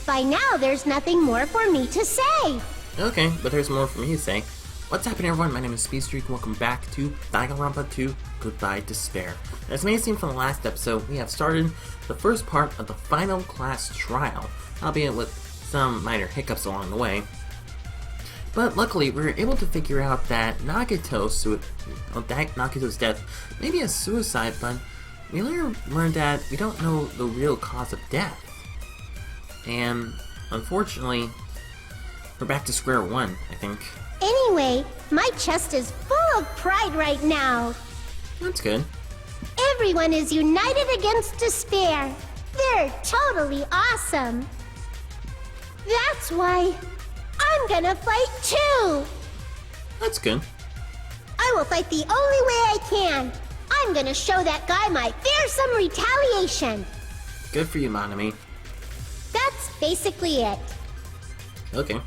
By now, there's nothing more for me to say. Okay, but there's more for me to say. What's happening, everyone? My name is Speedstreak. Welcome back to Danganronpa 2 Goodbye Despair. As may have seen from the last episode, we have started the first part of the final class trial, albeit with some minor hiccups along the way. But luckily, we were able to figure out that Nagito's death may be a suicide, but we later learned that we don't know the real cause of death. And unfortunately, we're back to square one, I think. Anyway, my chest is full of pride right now. That's good. Everyone is united against despair. They're totally awesome. That's why I'm gonna fight too. That's good. I will fight the only way I can. I'm gonna show that guy my fearsome retaliation. Good for you, Manami. That's basically it. Okay.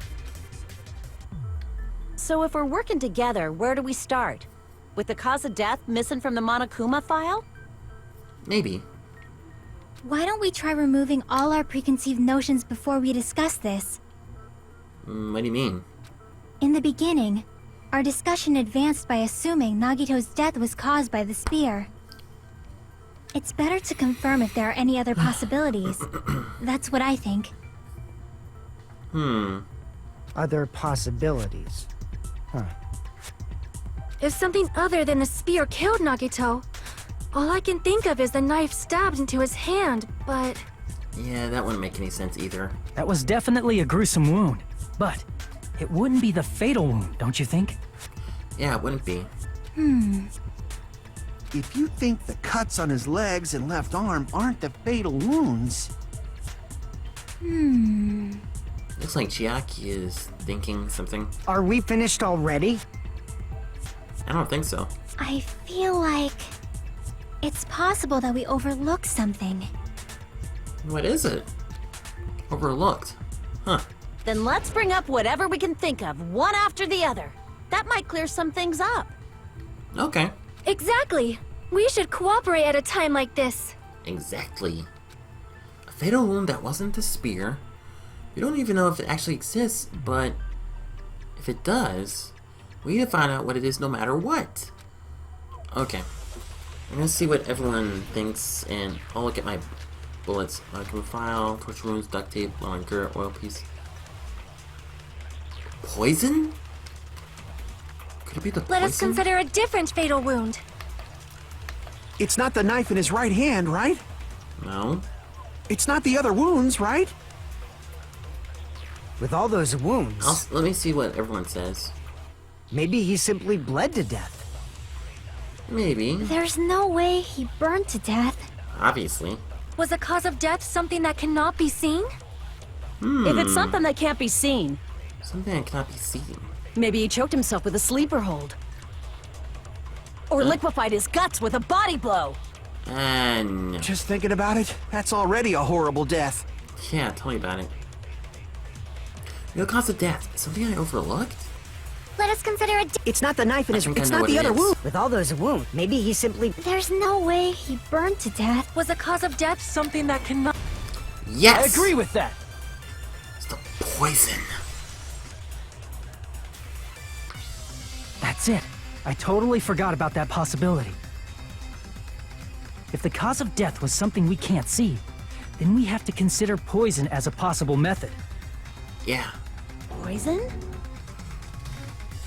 So if we're working together, where do we start? With the cause of death missing from the Monokuma file? Maybe. Why don't we try removing all our preconceived notions before we discuss this? What do you mean? In the beginning, our discussion advanced by assuming Nagito's death was caused by the spear. It's better to confirm if there are any other possibilities. That's what I think. Other possibilities. Huh. If something other than the spear killed Nagito, all I can think of is the knife stabbed into his hand, but... Yeah, that wouldn't make any sense either. That was definitely a gruesome wound, but it wouldn't be the fatal wound, don't you think? Yeah, it wouldn't be. If you think the cuts on his legs and left arm aren't the fatal wounds... Looks like Chiaki is thinking something. Are we finished already? I don't think so. I feel like it's possible that we overlooked something. What is it? Overlooked. Huh. Then let's bring up whatever we can think of, one after the other. That might clear some things up. Okay. Exactly! We should cooperate at a time like this. Exactly. A fatal wound that wasn't the spear. We don't even know if it actually exists, but if it does, we need to find out what it is no matter what. Okay. I'm gonna see what everyone thinks, and I'll look at my bullets. Molecule file, torch wounds, duct tape, long girl, oil piece. Poison? Could it be the poison? Let us consider a different fatal wound. It's not the knife in his right hand, right? No. It's not the other wounds, right? With all those wounds, Let me see what everyone says. maybe he simply bled to death. Maybe. There's no way he burned to death. Obviously. Was the cause of death something that cannot be seen? If it's something that can't be seen, Something that cannot be seen. maybe he choked himself with a sleeper hold. Or liquefied his guts with a body blow. And Just thinking about it, that's already a horrible death. yeah, tell me about it. Real cause of death. Something I overlooked? Let us consider a It's not the knife in I his... think I It's know not what the it other is. wound. With all those wounds, maybe he simply... There's no way he burned to death. Was the cause of death something that cannot... Yes! I agree with that. It's the poison. That's it. I totally forgot about that possibility. If the cause of death was something we can't see, then we have to consider poison as a possible method. Yeah. Poison?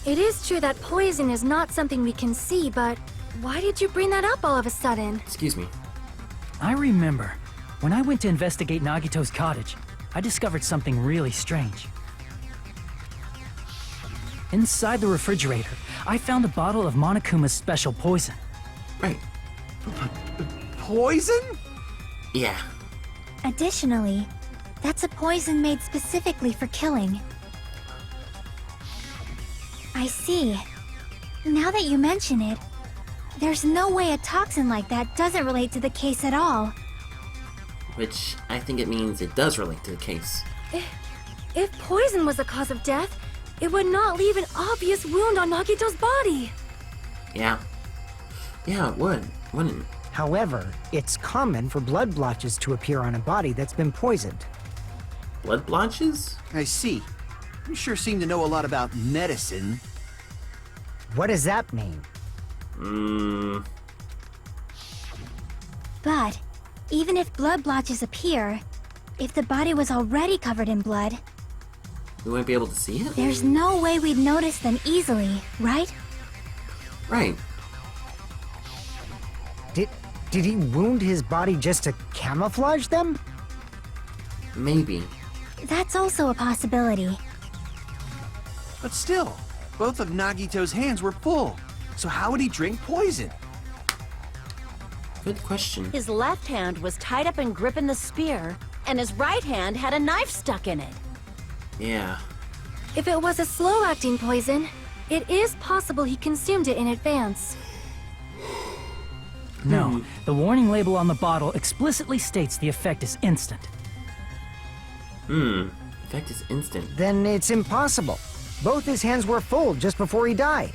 It is true that poison is not something we can see, but why did you bring that up all of a sudden? Excuse me. I remember, when I went to investigate Nagito's cottage, I discovered something really strange. Inside the refrigerator, I found a bottle of Monokuma's special poison. Right. Poison? Yeah. Additionally, that's a poison made specifically for killing. I see. Now that you mention it, there's no way a toxin like that doesn't relate to the case at all. Which I think it means it does relate to the case. If poison was the cause of death, it would not leave an obvious wound on Nagito's body. Yeah. Yeah, it would. Wouldn't. However, it's common for blood blotches to appear on a body that's been poisoned. Blood blotches? I see. You sure seem to know a lot about medicine. What does that mean? But, even if blood blotches appear, if the body was already covered in blood, We wouldn't be able to see it? there's no way we'd notice them easily, right? Right. Did he wound his body just to camouflage them? Maybe. That's also a possibility. But still, both of Nagito's hands were full. So how would he drink poison? Good question. His left hand was tied up and gripping the spear, and his right hand had a knife stuck in it. Yeah. If it was a slow-acting poison, it is possible he consumed it in advance. No, the warning label on the bottle explicitly states the effect is instant. Effect is instant. Then it's impossible. Both his hands were full just before he died.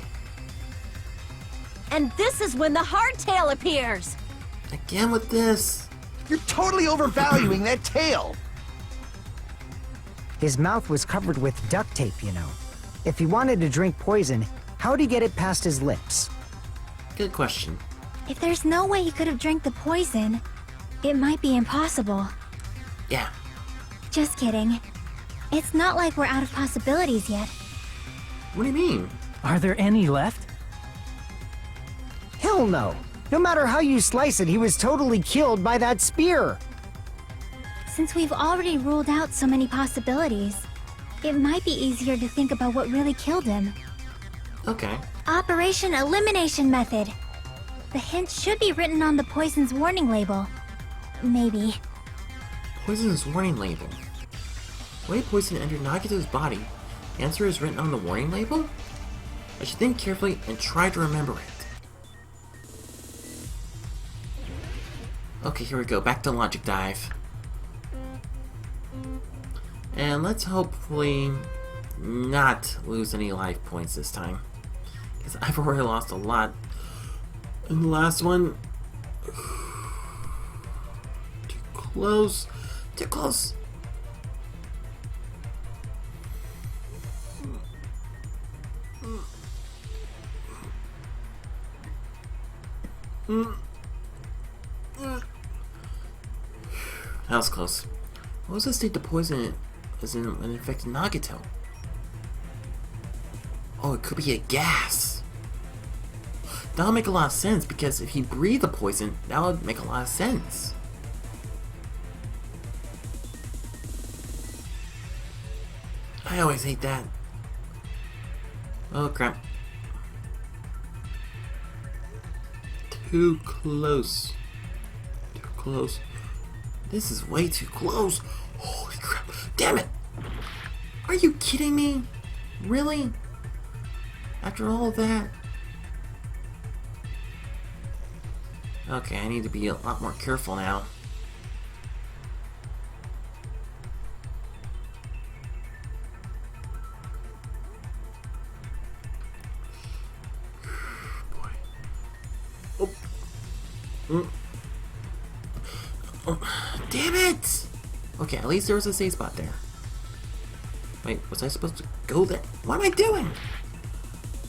And this is when the hardtail appears! Again with this. You're totally overvaluing that tail. His mouth was covered with duct tape, you know. If he wanted to drink poison, how'd he get it past his lips? Good question. If there's no way he could have drank the poison, it might be impossible. Yeah. Just kidding. It's not like we're out of possibilities yet. What do you mean? Are there any left? Hell no. No matter how you slice it, he was totally killed by that spear. Since we've already ruled out so many possibilities, it might be easier to think about what really killed him. Okay. Operation Elimination Method. The hint should be written on the poison's warning label. Maybe. Poison's warning label. Way poison entered Nagito's body. Answer is written on the warning label? I should think carefully and try to remember it. Okay, here we go. Back to Logic Dive. And let's hopefully not lose any life points this time. Because I've already lost a lot in the last one. Too close. Too close. That was close. What was the state the poison is in when it affected Nagito? Oh, it could be a gas. That would make a lot of sense because if he breathed the poison, that would make a lot of sense. I always hate that. Oh crap. Too close. Too close. This is way too close. Holy crap. Damn it! Are you kidding me? Really? After all of that? Okay, I need to be a lot more careful now. Boy. Oh. Oh. Damn it! Okay, at least there was a safe spot there. Wait, was I supposed to go there? What am I doing?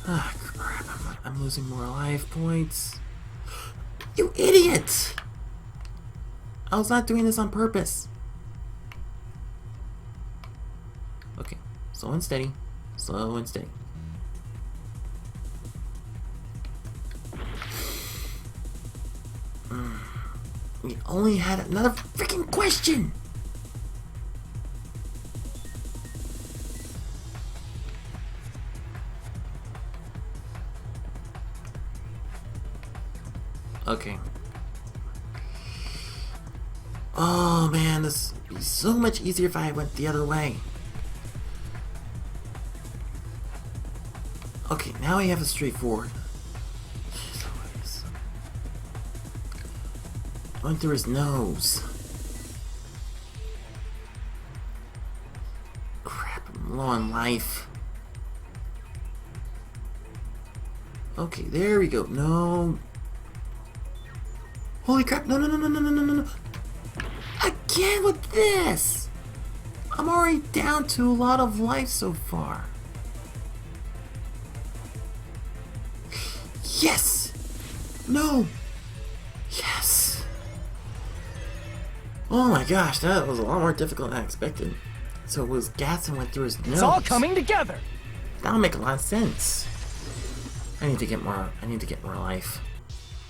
Ah, crap. I'm losing more life points. You idiot! I was not doing this on purpose. Okay, slow and steady. Slow and steady. We only had another freaking question! Okay. Oh man, this would be so much easier if I went the other way. Okay, now I have a straightforward. Went through his nose. Crap, I'm low on life. Okay, there we go. No. Holy crap, no. Again with this! I'm already down to a lot of life so far. Yes! No! Yes! Oh my gosh, that was a lot more difficult than I expected. So it was gas that went through his nose. It's all coming together. That'll make a lot of sense. I need to get more life.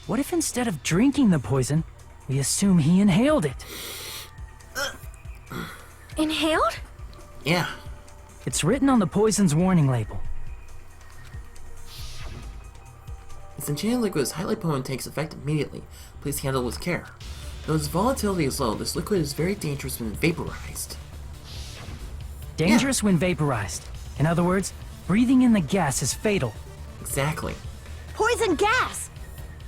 What if instead of drinking the poison, we assume he inhaled it? Inhaled? Yeah. It's written on the poison's warning label. This enchanted liquid is highly potent and takes effect immediately. Please handle with care. Though its volatility is low, this liquid is very dangerous when vaporized. Dangerous when vaporized. In other words, breathing in the gas is fatal. Exactly. Poison gas!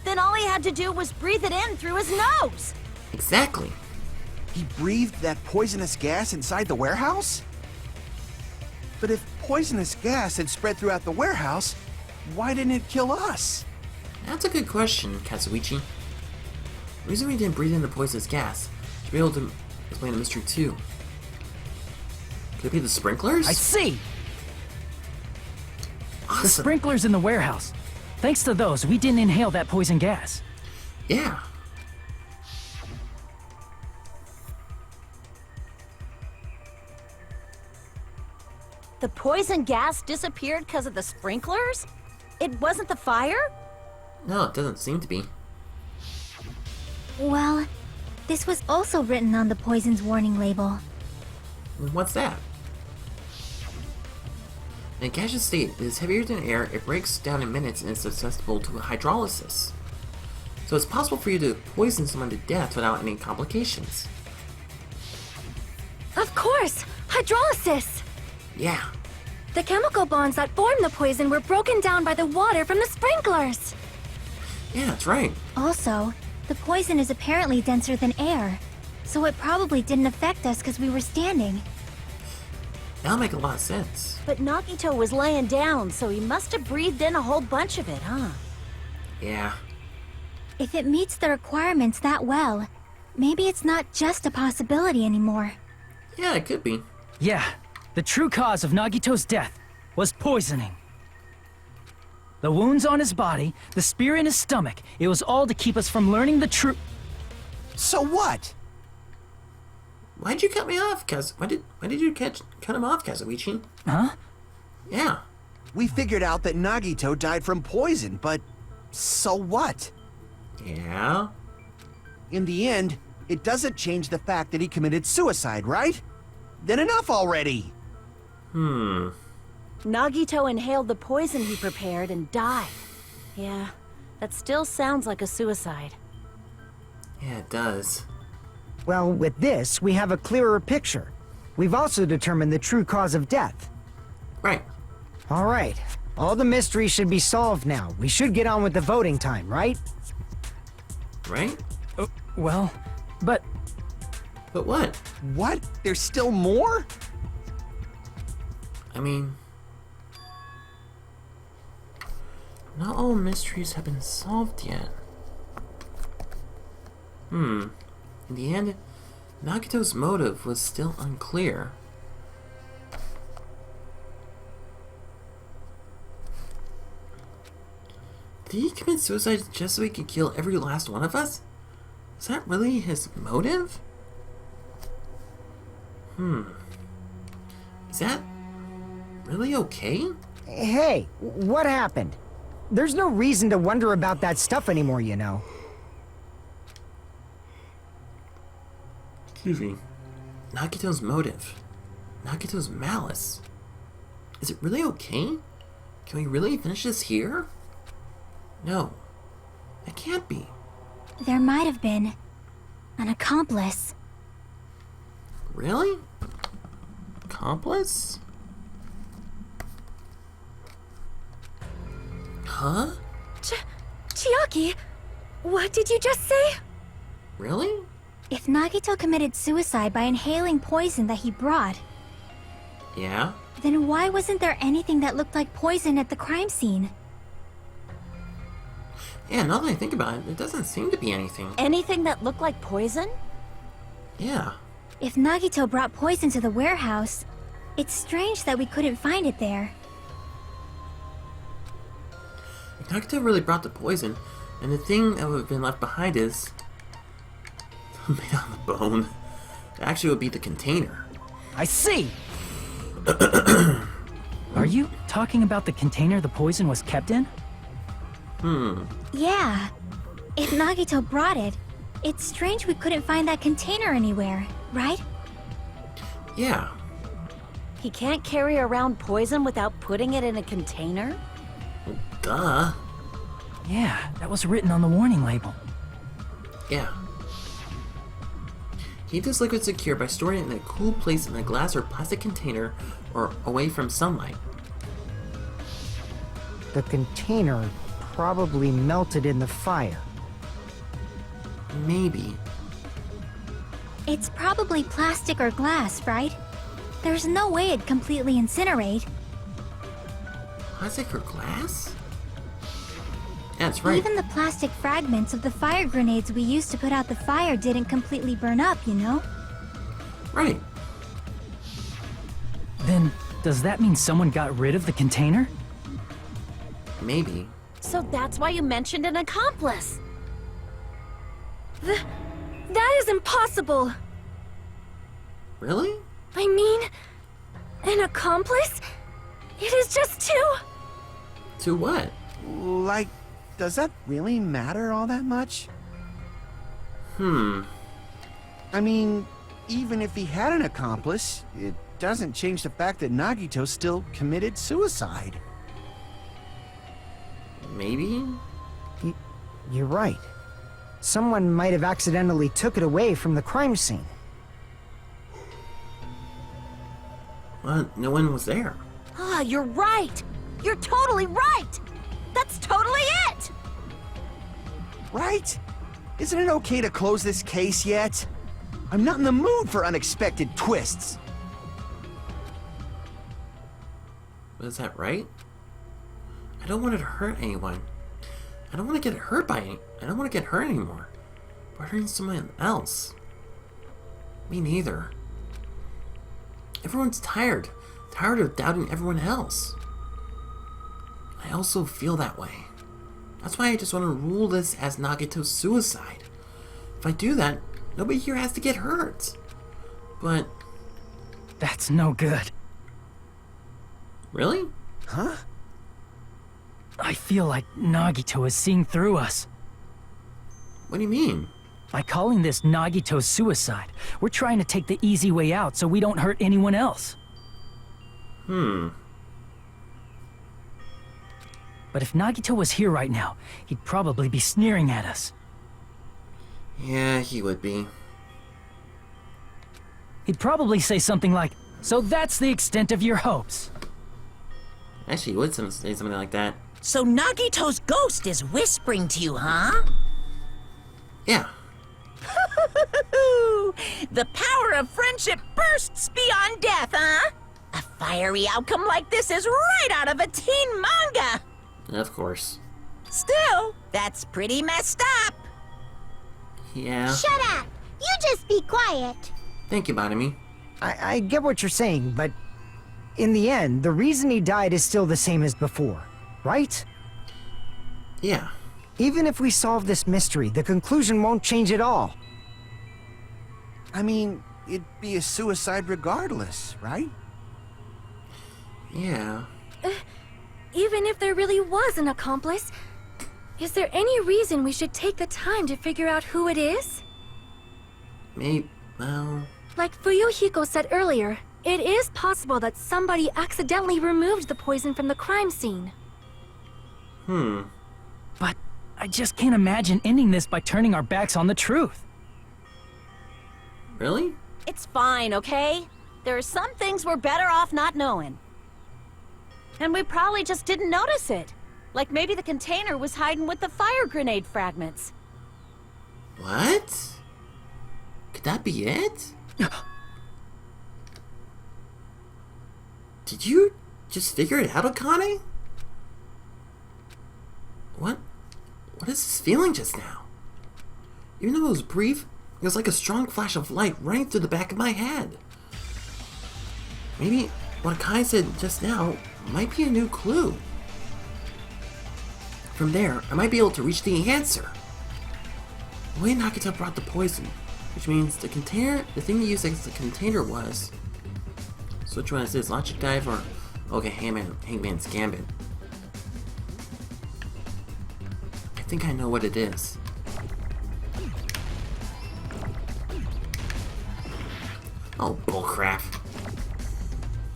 Then all he had to do was breathe it in through his nose! Exactly. He breathed that poisonous gas inside the warehouse? But if poisonous gas had spread throughout the warehouse, why didn't it kill us? That's a good question, Kazuichi. The reason we didn't breathe in the poisonous gas should be able to explain the mystery too. Could it be the sprinklers? I see! The Awesome. sprinklers in the warehouse. Thanks to those, we didn't inhale that poison gas. Yeah. The poison gas disappeared because of the sprinklers? It wasn't the fire? No, it doesn't seem to be. Well, this was also written on the poison's warning label. What's that? In a gaseous state, it is heavier than air, it breaks down in minutes, and is susceptible to hydrolysis. So it's possible for you to poison someone to death without any complications. Of course! Hydrolysis! Yeah. The chemical bonds that form the poison were broken down by the water from the sprinklers. Yeah, that's right. Also, the poison is apparently denser than air, so it probably didn't affect us because we were standing. That'll make a lot of sense. But Nagito was laying down, so he must have breathed in a whole bunch of it, huh? Yeah. If it meets the requirements that well, maybe it's not just a possibility anymore. Yeah, it could be. Yeah, the true cause of Nagito's death was poisoning. The wounds on his body, the spear in his stomach, it was all to keep us from learning the truth. So what? Why'd you cut me off, why did you cut him off, Kazuichi? Huh? Yeah. We figured out that Nagito died from poison, but so what? Yeah? In the end, it doesn't change the fact that he committed suicide, right? Then enough already! Nagito inhaled the poison he prepared and died. Yeah, that still sounds like a suicide. Yeah, it does. Well, with this, we have a clearer picture. We've also determined the true cause of death. Right. All right. All the mysteries should be solved now. We should get on with the voting time, right? Right? Well, but But what? What? There's still more? I mean... not all mysteries have been solved yet. In the end, Nagito's motive was still unclear. Did he commit suicide just so he could kill every last one of us? Is that really his motive? Is that really okay? Hey, what happened? There's no reason to wonder about that stuff anymore, you know. Excuse me. Nagito's motive. Nagito's malice. Is it really okay? Can we really finish this here? No. It can't be. There might have been an accomplice. Really? Accomplice? Huh? Chiaki, what did you just say? Really? If Nagito committed suicide by inhaling poison that he brought, Yeah? then why wasn't there anything that looked like poison at the crime scene? Yeah, now that I think about it, it doesn't seem to be anything. Anything that looked like poison? Yeah. If Nagito brought poison to the warehouse, it's strange that we couldn't find it there. If Nagito really brought the poison, and the thing that would have been left behind is made out of bone, it actually would be the container. I see! Are you talking about the container the poison was kept in? Yeah. If Nagito brought it, it's strange we couldn't find that container anywhere, right? Yeah. He can't carry around poison without putting it in a container? Duh. Yeah, that was written on the warning label. Yeah. Keep this liquid secure by storing it in a cool place in a glass or plastic container or away from sunlight. The container probably melted in the fire. Maybe. It's probably plastic or glass, right? There's no way it'd completely incinerate. Plastic or glass? Yeah, that's right. Even the plastic fragments of the fire grenades we used to put out the fire didn't completely burn up, you know? Right. Then, does that mean someone got rid of the container? Maybe. So that's why you mentioned an accomplice. That is impossible! Really? I mean, an accomplice? It is just two! To what? Like, does that really matter all that much? I mean, even if he had an accomplice, it doesn't change the fact that Nagito still committed suicide. Maybe? You're right. Someone might have accidentally took it away from the crime scene. Well, no one was there. Ah, you're right! You're totally right! That's totally it! Right? Isn't it okay to close this case yet? I'm not in the mood for unexpected twists. Was that right? I don't want to hurt anyone. I don't want to get hurt by any. I don't want to get hurt anymore. By hurting someone else. Me neither. Everyone's tired. Tired of doubting everyone else. I also feel that way. That's why I just want to rule this as Nagito's suicide. If I do that, nobody here has to get hurt. But... That's no good. Really? Huh? I feel like Nagito is seeing through us. What do you mean? By calling this Nagito's suicide, we're trying to take the easy way out so we don't hurt anyone else. But if Nagito was here right now, he'd probably be sneering at us. Yeah, he would be. He'd probably say something like, "So that's the extent of your hopes." Actually, he would say something like that. So Nagito's ghost is whispering to you, huh? Yeah. The power of friendship bursts beyond death, huh? A fiery outcome like this is right out of a teen manga! Of course. Still, that's pretty messed up! Yeah. Shut up! You just be quiet. Thank you, Bonami. I get what you're saying, but in the end, the reason he died is still the same as before, right? Yeah. Even if we solve this mystery, the conclusion won't change at all. I mean, it'd be a suicide regardless, right? Yeah. Even if there really was an accomplice, is there any reason we should take the time to figure out who it is? Maybe, well... Like Fuyuhiko said earlier, it is possible that somebody accidentally removed the poison from the crime scene. But I just can't imagine ending this by turning our backs on the truth. Really? It's fine, okay? There are some things we're better off not knowing. And we probably just didn't notice it. Like maybe the container was hiding with the fire grenade fragments. What? Could that be it? Did you just figure it out, Akane? What is this feeling just now? Even though it was brief, It was like a strong flash of light right through the back of my head. Maybe what Kai said just now might be a new clue. From there, I might be able to reach the answer. The way Nagito brought the poison, which means the container, the thing he used as the container was... So which one is this, Logic Dive or... Okay, Hangman's Gambit. I think I know what it is. Oh, bullcrap.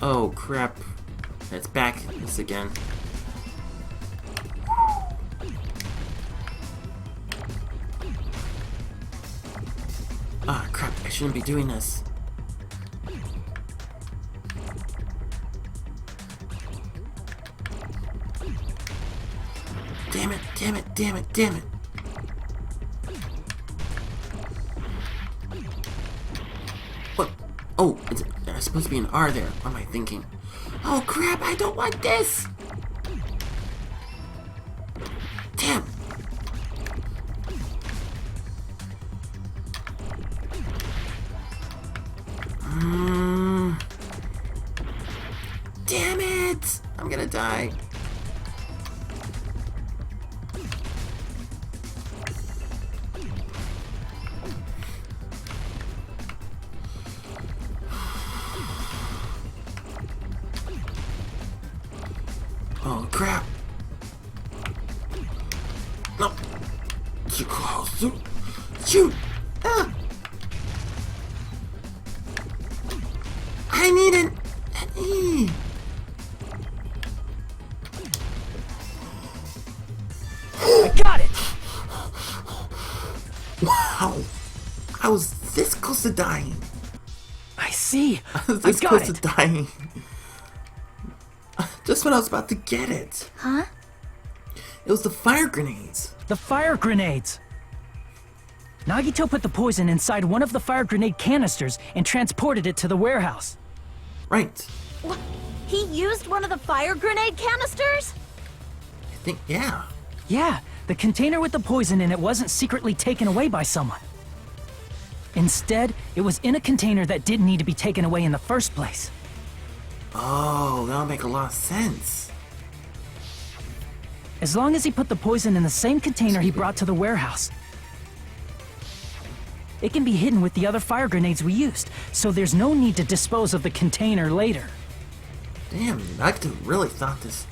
Oh, crap. It's back. This again. Ah, crap. I shouldn't be doing this. Damn it, damn it, damn it, damn it. What? Oh, there's supposed to be an R there. What am I thinking? Oh crap, I don't want this! Damn! Damn it! I'm gonna die. Oh crap! No! Too close! Shoot! Ah! I need an E! I got it! Wow! I was this close to dying. I see. I was I this got close it. to dying. Just when I was about to get it. Huh? It was the fire grenades. The fire grenades! Nagito put the poison inside one of the fire grenade canisters and transported it to the warehouse. Right. What? He used one of the fire grenade canisters? I think, yeah. Yeah, the container with the poison in it wasn't secretly taken away by someone. Instead, it was in a container that didn't need to be taken away in the first place. Oh, that'll make a lot of sense. As long as he put the poison in the same container he brought to the warehouse. It can be hidden with the other fire grenades we used, so there's no need to dispose of the container later. Damn, Nagito really thought this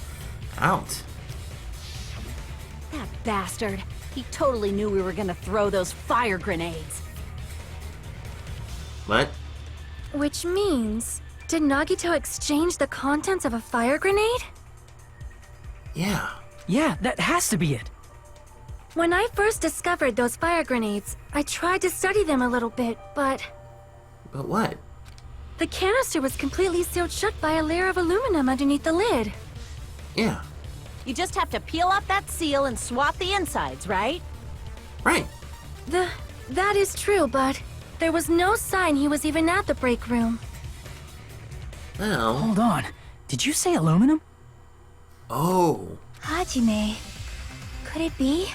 out. That bastard. He totally knew we were gonna throw those fire grenades. What? Which means, did Nagito exchange the contents of a fire grenade? Yeah. Yeah, that has to be it. When I first discovered those fire grenades, I tried to study them a little bit, but But what? the canister was completely sealed shut by a layer of aluminum underneath the lid. Yeah. You just have to peel off that seal and swap the insides, right? Right. That is true, but there was no sign he was even at the break room. Well. Hold on. Did you say aluminum? Oh. Hajime. Could it be?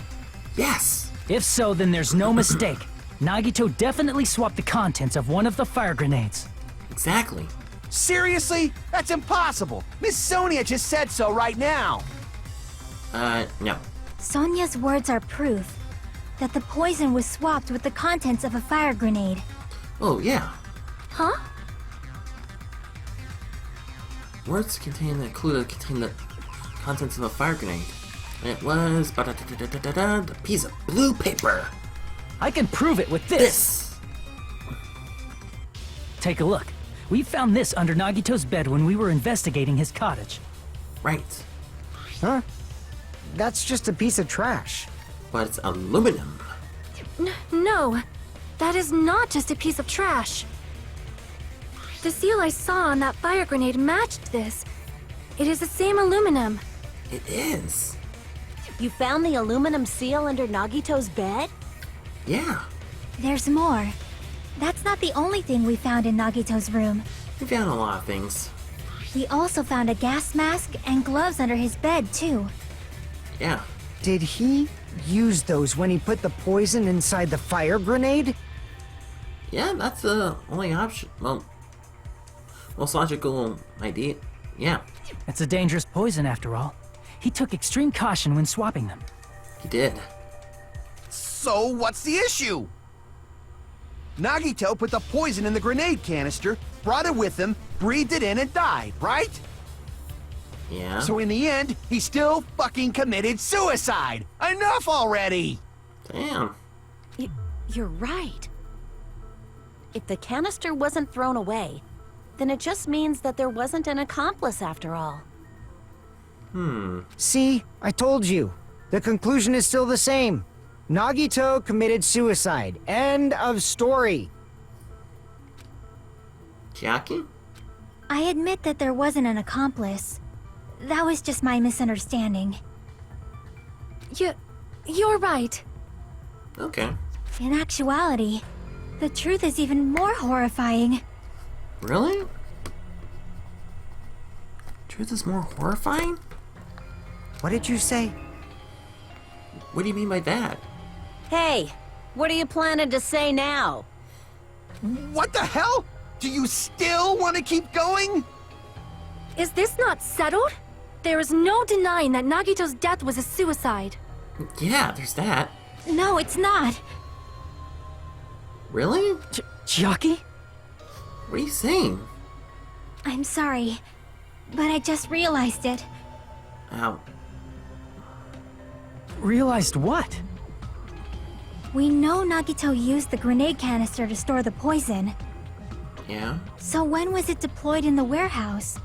Yes. If so, then there's no mistake. Nagito definitely swapped the contents of one of the fire grenades. Exactly. Seriously? That's impossible! Miss Sonia just said so right now! No. Sonia's words are proof that the poison was swapped with the contents of a fire grenade. Oh, yeah. Huh? Words contain the clue that contain the contents of a fire grenade. It was the piece of blue paper. I can prove it with this. Take a look. We found this under Nagito's bed when we were investigating his cottage. Right. Huh? That's just a piece of trash. But it's aluminum. No, that is not just a piece of trash. The seal I saw on that fire grenade matched this. It is the same aluminum. It is. You found the aluminum seal under Nagito's bed? Yeah. There's more. That's not the only thing we found in Nagito's room. We found a lot of things. We also found a gas mask and gloves under his bed, too. Yeah. Did he use those when he put the poison inside the fire grenade? Yeah, that's the only option. Well, most logical idea. Yeah, It's a dangerous poison after all. He took extreme caution when swapping them. he did. So what's the issue? Nagito put the poison in the grenade canister, brought it with him, breathed it in, and died, right? Yeah. So in the end, he still fucking committed suicide! Enough already! Damn. You're right. If the canister wasn't thrown away, then it just means that there wasn't an accomplice after all. See, I told you. The conclusion is still the same. Nagito committed suicide. End of story. Chiaki? I admit that there wasn't an accomplice. That was just my misunderstanding. You're right. Okay. In actuality, the truth is even more horrifying. Really? Truth is more horrifying? What did you say? What do you mean by that? Hey, what are you planning to say now? What the hell? Do you still want to keep going? Is this not settled? There is no denying that Nagito's death was a suicide. Yeah, there's that. No, it's not. Really? Chiaki? What are you saying? I'm sorry, but I just realized it. Ow. Realized what? We know Nagito used the grenade canister to store the poison. Yeah? So when was it deployed in the warehouse?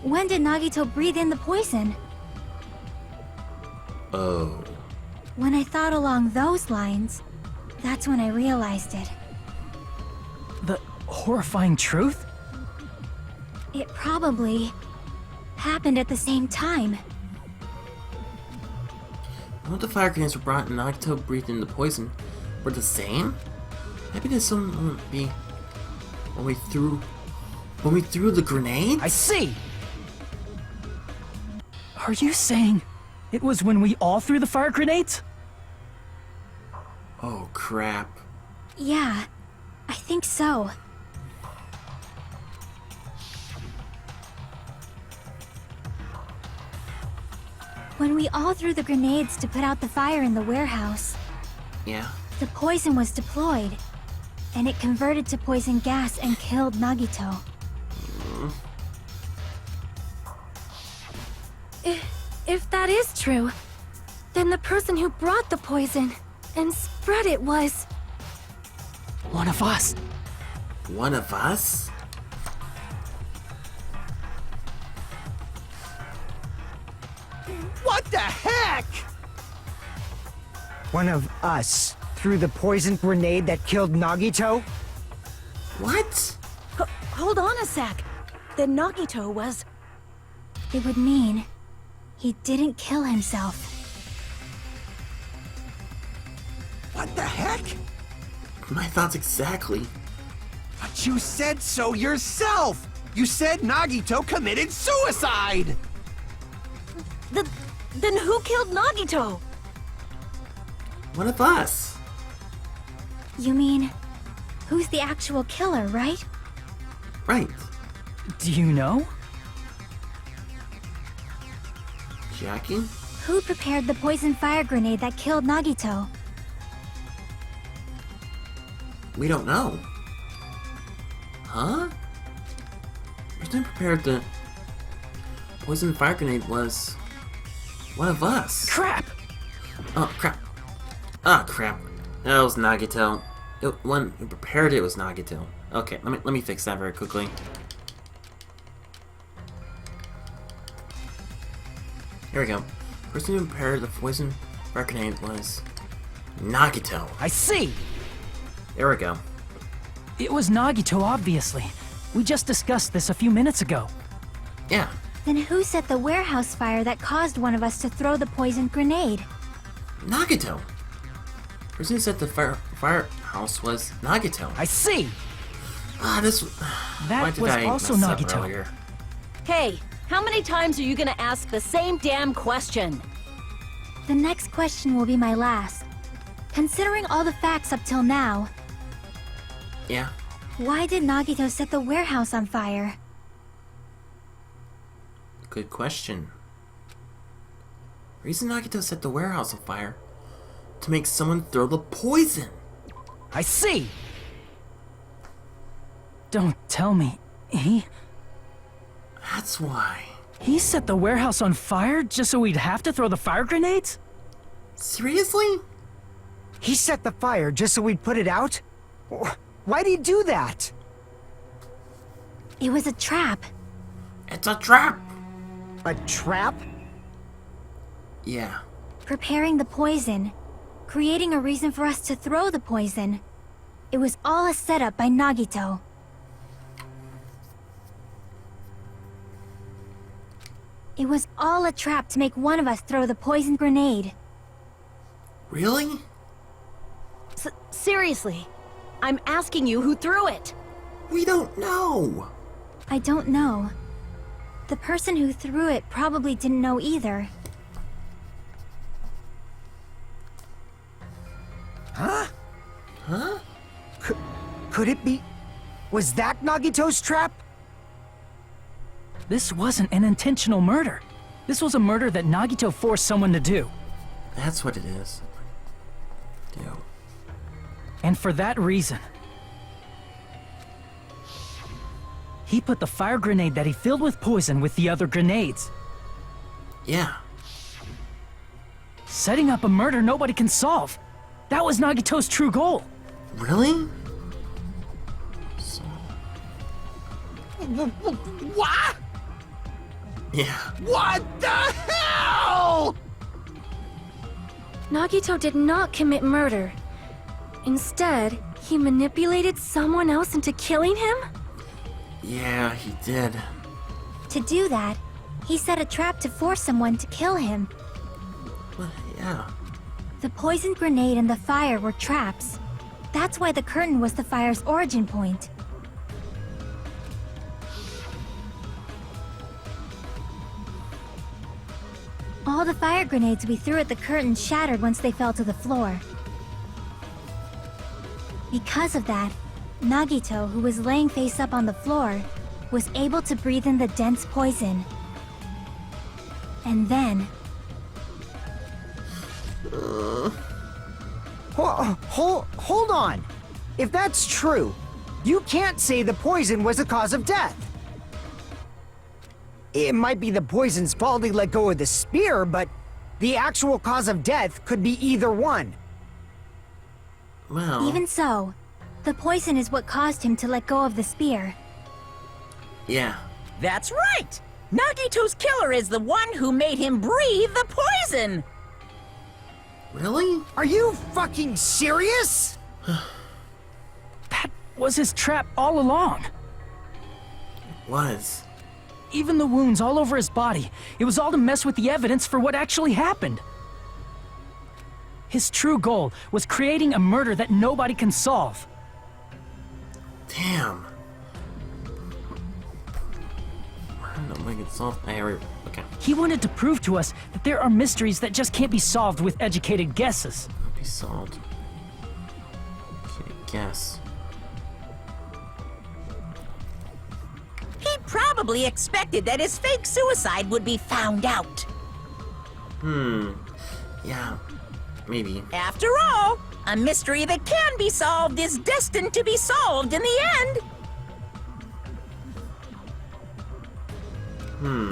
When did Nagito breathe in the poison? Oh. When I thought along those lines, that's when I realized it. The horrifying truth? It probably happened at the same time. What the fire grenades were brought and Nagito breathed in the poison were the same? Maybe there's some would be when we threw the grenade? I see! Are you saying it was when we all threw the fire grenades? Oh crap. Yeah, I think so. When we all threw the grenades to put out the fire in the warehouse, Yeah. the poison was deployed, and it converted to poison gas and killed Nagito. If that is true, then the person who brought the poison and spread it was... One of us. One of us? What the heck? One of us threw the poisoned grenade that killed Nagito? What? Hold on a sec. Then Nagito was... It would mean he didn't kill himself. What the heck? My thoughts exactly. But you said so yourself! You said Nagito committed suicide! Then who killed Nagito? One of us. You mean, who's the actual killer, right? Right. Do you know? Chiaki? Who prepared the poison fire grenade that killed Nagito? We don't know. Huh? The person who prepared the poison fire grenade was one of us. Crap! Oh crap. Oh crap. That was Nagito. One who prepared it was Nagito. Okay, let me fix that very quickly. Here we go. The person who prepared the poison fire grenade was Nagito. I see! There we go. It was Nagito, obviously. We just discussed this a few minutes ago. Yeah. Then who set the warehouse fire that caused one of us to throw the poisoned grenade? Nagito. The person who set the firehouse was Nagito. I see! Ah, this. That Why did was I also mess up Nagito. earlier? Hey, how many times are you gonna ask the same damn question? The next question will be my last. Considering all the facts up till now, Yeah. Why did Nagito set the warehouse on fire? Good question. Reason Nagito set the warehouse on fire? To make someone throw the poison. I see! Don't tell me. He That's why. set the warehouse on fire just so we'd have to throw the fire grenades? Seriously? He set the fire just so we'd put it out? Why'd he do that? It was a trap. It's a trap! A trap? Yeah. Preparing the poison. Creating a reason for us to throw the poison. It was all a setup by Nagito. It was all a trap to make one of us throw the poison grenade. Really? Seriously, I'm asking you who threw it. We don't know! I don't know. The person who threw it probably didn't know either. Huh? Huh? Could it be? Was that Nagito's trap? This wasn't an intentional murder. This was a murder that Nagito forced someone to do. That's what it is. Yo. And for that reason, he put the fire grenade that he filled with poison with the other grenades, Yeah. setting up a murder nobody can solve. That was Nagito's true goal. Really? What? Yeah. What the hell? Nagito did not commit murder. Instead, he manipulated someone else into killing him? Yeah, he did. To do that, he set a trap to force someone to kill him. Well, yeah. The poison grenade and the fire were traps. That's why the curtain was the fire's origin point. All the fire grenades we threw at the curtain shattered once they fell to the floor. Because of that, Nagito, who was laying face up on the floor, was able to breathe in the dense poison. And then... Hold on! If that's true, you can't say the poison was the cause of death. It might be the poison's fault he let go of the spear, but the actual cause of death could be either one. Well. Even so, the poison is what caused him to let go of the spear. Yeah. That's right! Nagito's killer is the one who made him breathe the poison! Really? Are you fucking serious? That was his trap all along. Was. Even the wounds all over his body, it was all to mess with the evidence for what actually happened. His true goal was creating a murder that nobody can solve. Damn. Nobody can solve. Okay. He wanted to prove to us that there are mysteries that just can't be solved with educated guesses. Be solved. Okay, guess. He probably expected that his fake suicide would be found out. Yeah. Maybe. After all, a mystery that can be solved is destined to be solved in the end.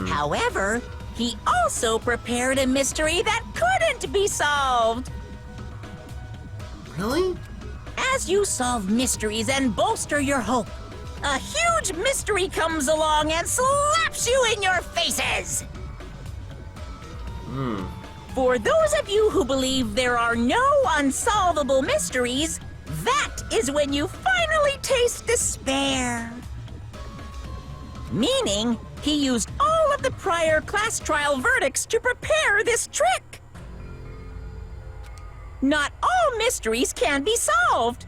However, he also prepared a mystery that couldn't be solved. Really? As you solve mysteries and bolster your hope, a huge mystery comes along and slaps you in your faces. For those of you who believe there are no unsolvable mysteries, that is when you finally taste despair. Meaning, he used all of the prior class trial verdicts to prepare this trick. Not all mysteries can be solved.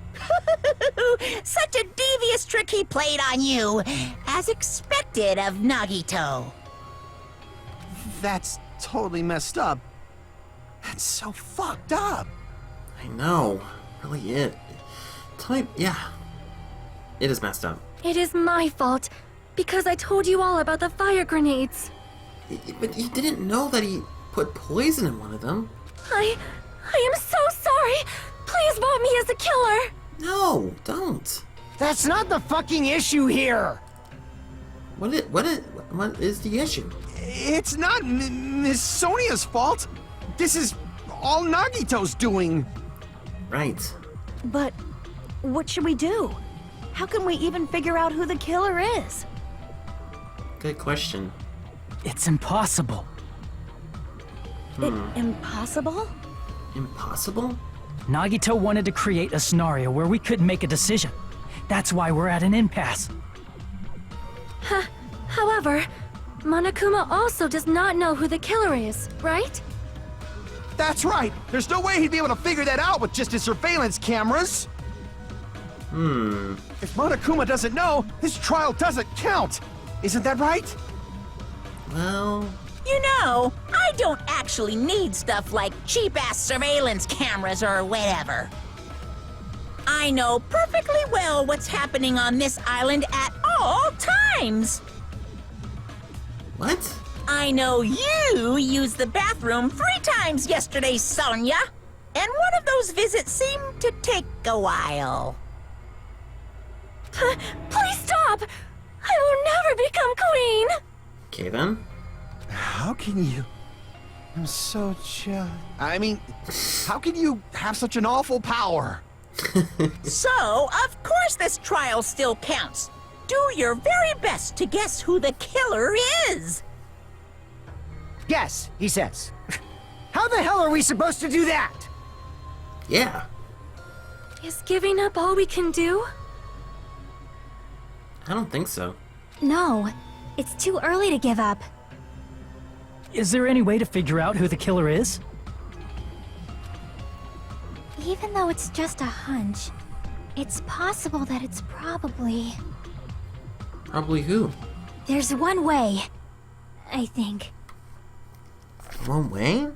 Such a devious trick he played on you, as expected of Nagito. That's totally messed up. That's so fucked up. I know. Really it. Tell me, yeah. It is messed up. It is my fault, because I told you all about the fire grenades. But you didn't know that he put poison in one of them. I am so sorry. Please vote me as the killer. No, don't. That's not the fucking issue here! What is the issue? It's not Miss Sonia's fault. This is all Nagito's doing. Right. But what should we do? How can we even figure out who the killer is? Good question. It's impossible. Impossible? Impossible? Nagito wanted to create a scenario where we couldn't make a decision. That's why we're at an impasse. However, Monokuma also does not know who the killer is, right? That's right. There's no way he'd be able to figure that out with just his surveillance cameras. If Monokuma doesn't know, his trial doesn't count. Isn't that right? Well... You know, I don't actually need stuff like cheap-ass surveillance cameras or whatever. I know perfectly well what's happening on this island at all times. What? I know you used the bathroom 3 times yesterday, Sonia. And one of those visits seemed to take a while. Please stop! I will never become queen! Okay then. How can you? I'm so jealous. I mean, how can you have such an awful power? So, of course this trial still counts. Do your very best to guess who the killer is. Yes, he says. How the hell are we supposed to do that? Yeah. Is giving up all we can do? I don't think so. No, it's too early to give up. Is there any way to figure out who the killer is? Even though it's just a hunch, it's possible that it's probably... Probably who? There's one way, I think. One way?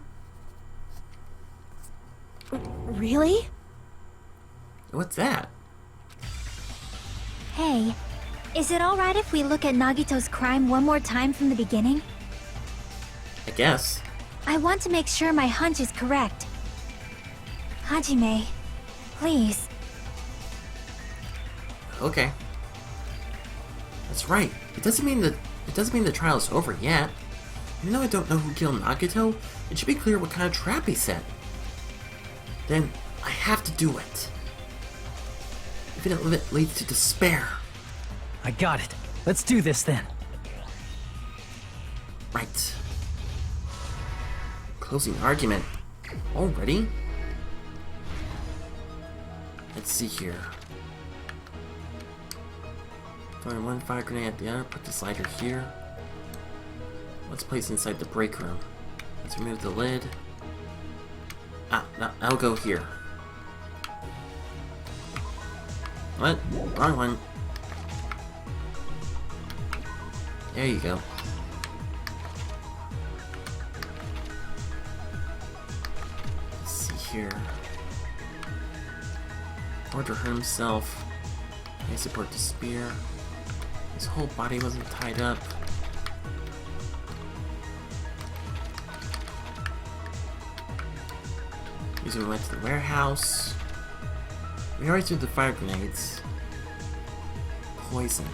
Really? What's that? Hey, is it alright if we look at Nagito's crime one more time from the beginning? I guess. I want to make sure my hunch is correct. Hajime, please. Okay. That's right. It doesn't mean the trial is over yet. Even though I don't know who killed Nagito, it should be clear what kind of trap he set. Then I have to do it. Even if it leads to despair. I got it. Let's do this then. Right. Closing argument. Already? Let's see here. Throwing one fire grenade at the other, put the slider here. Let's place inside the break room. Let's remove the lid. No, I'll go here. What? Wrong one. There you go. Let's see here. Order himself. May support the spear. His whole body wasn't tied up. We went to the warehouse. We already threw the fire grenades. Poison.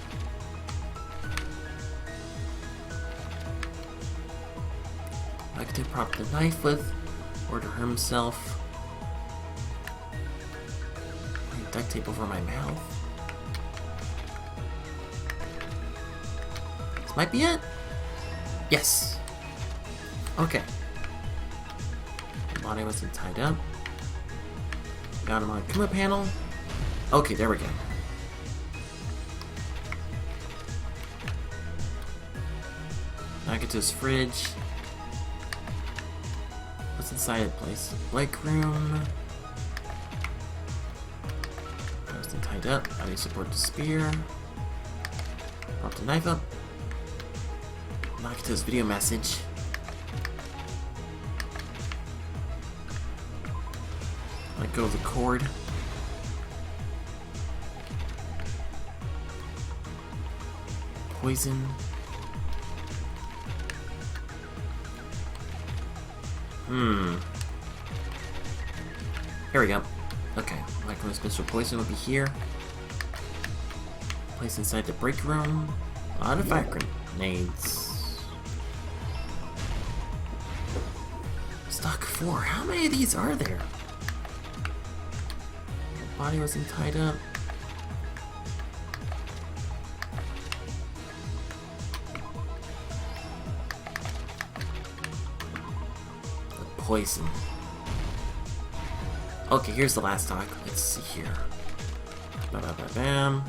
I could prop the knife with. Order himself. Put duct tape over my mouth. This might be it. Yes. Okay. The body wasn't tied up. Got him on a Kuma panel. Okay, there we go. Nagito's fridge. What's inside the place? Break room. Wasn't tied up. How do you support the spear? Pop the knife up. Nagito's video message. Let go of the cord. poison. Here we go. Okay, Micro's Mr. Poison will be here. Placed inside the break room. A lot of fire grenades. Stock 4. How many of these are there? Body wasn't tied up. The poison. Okay, here's the last talk. Let's see here. Bam.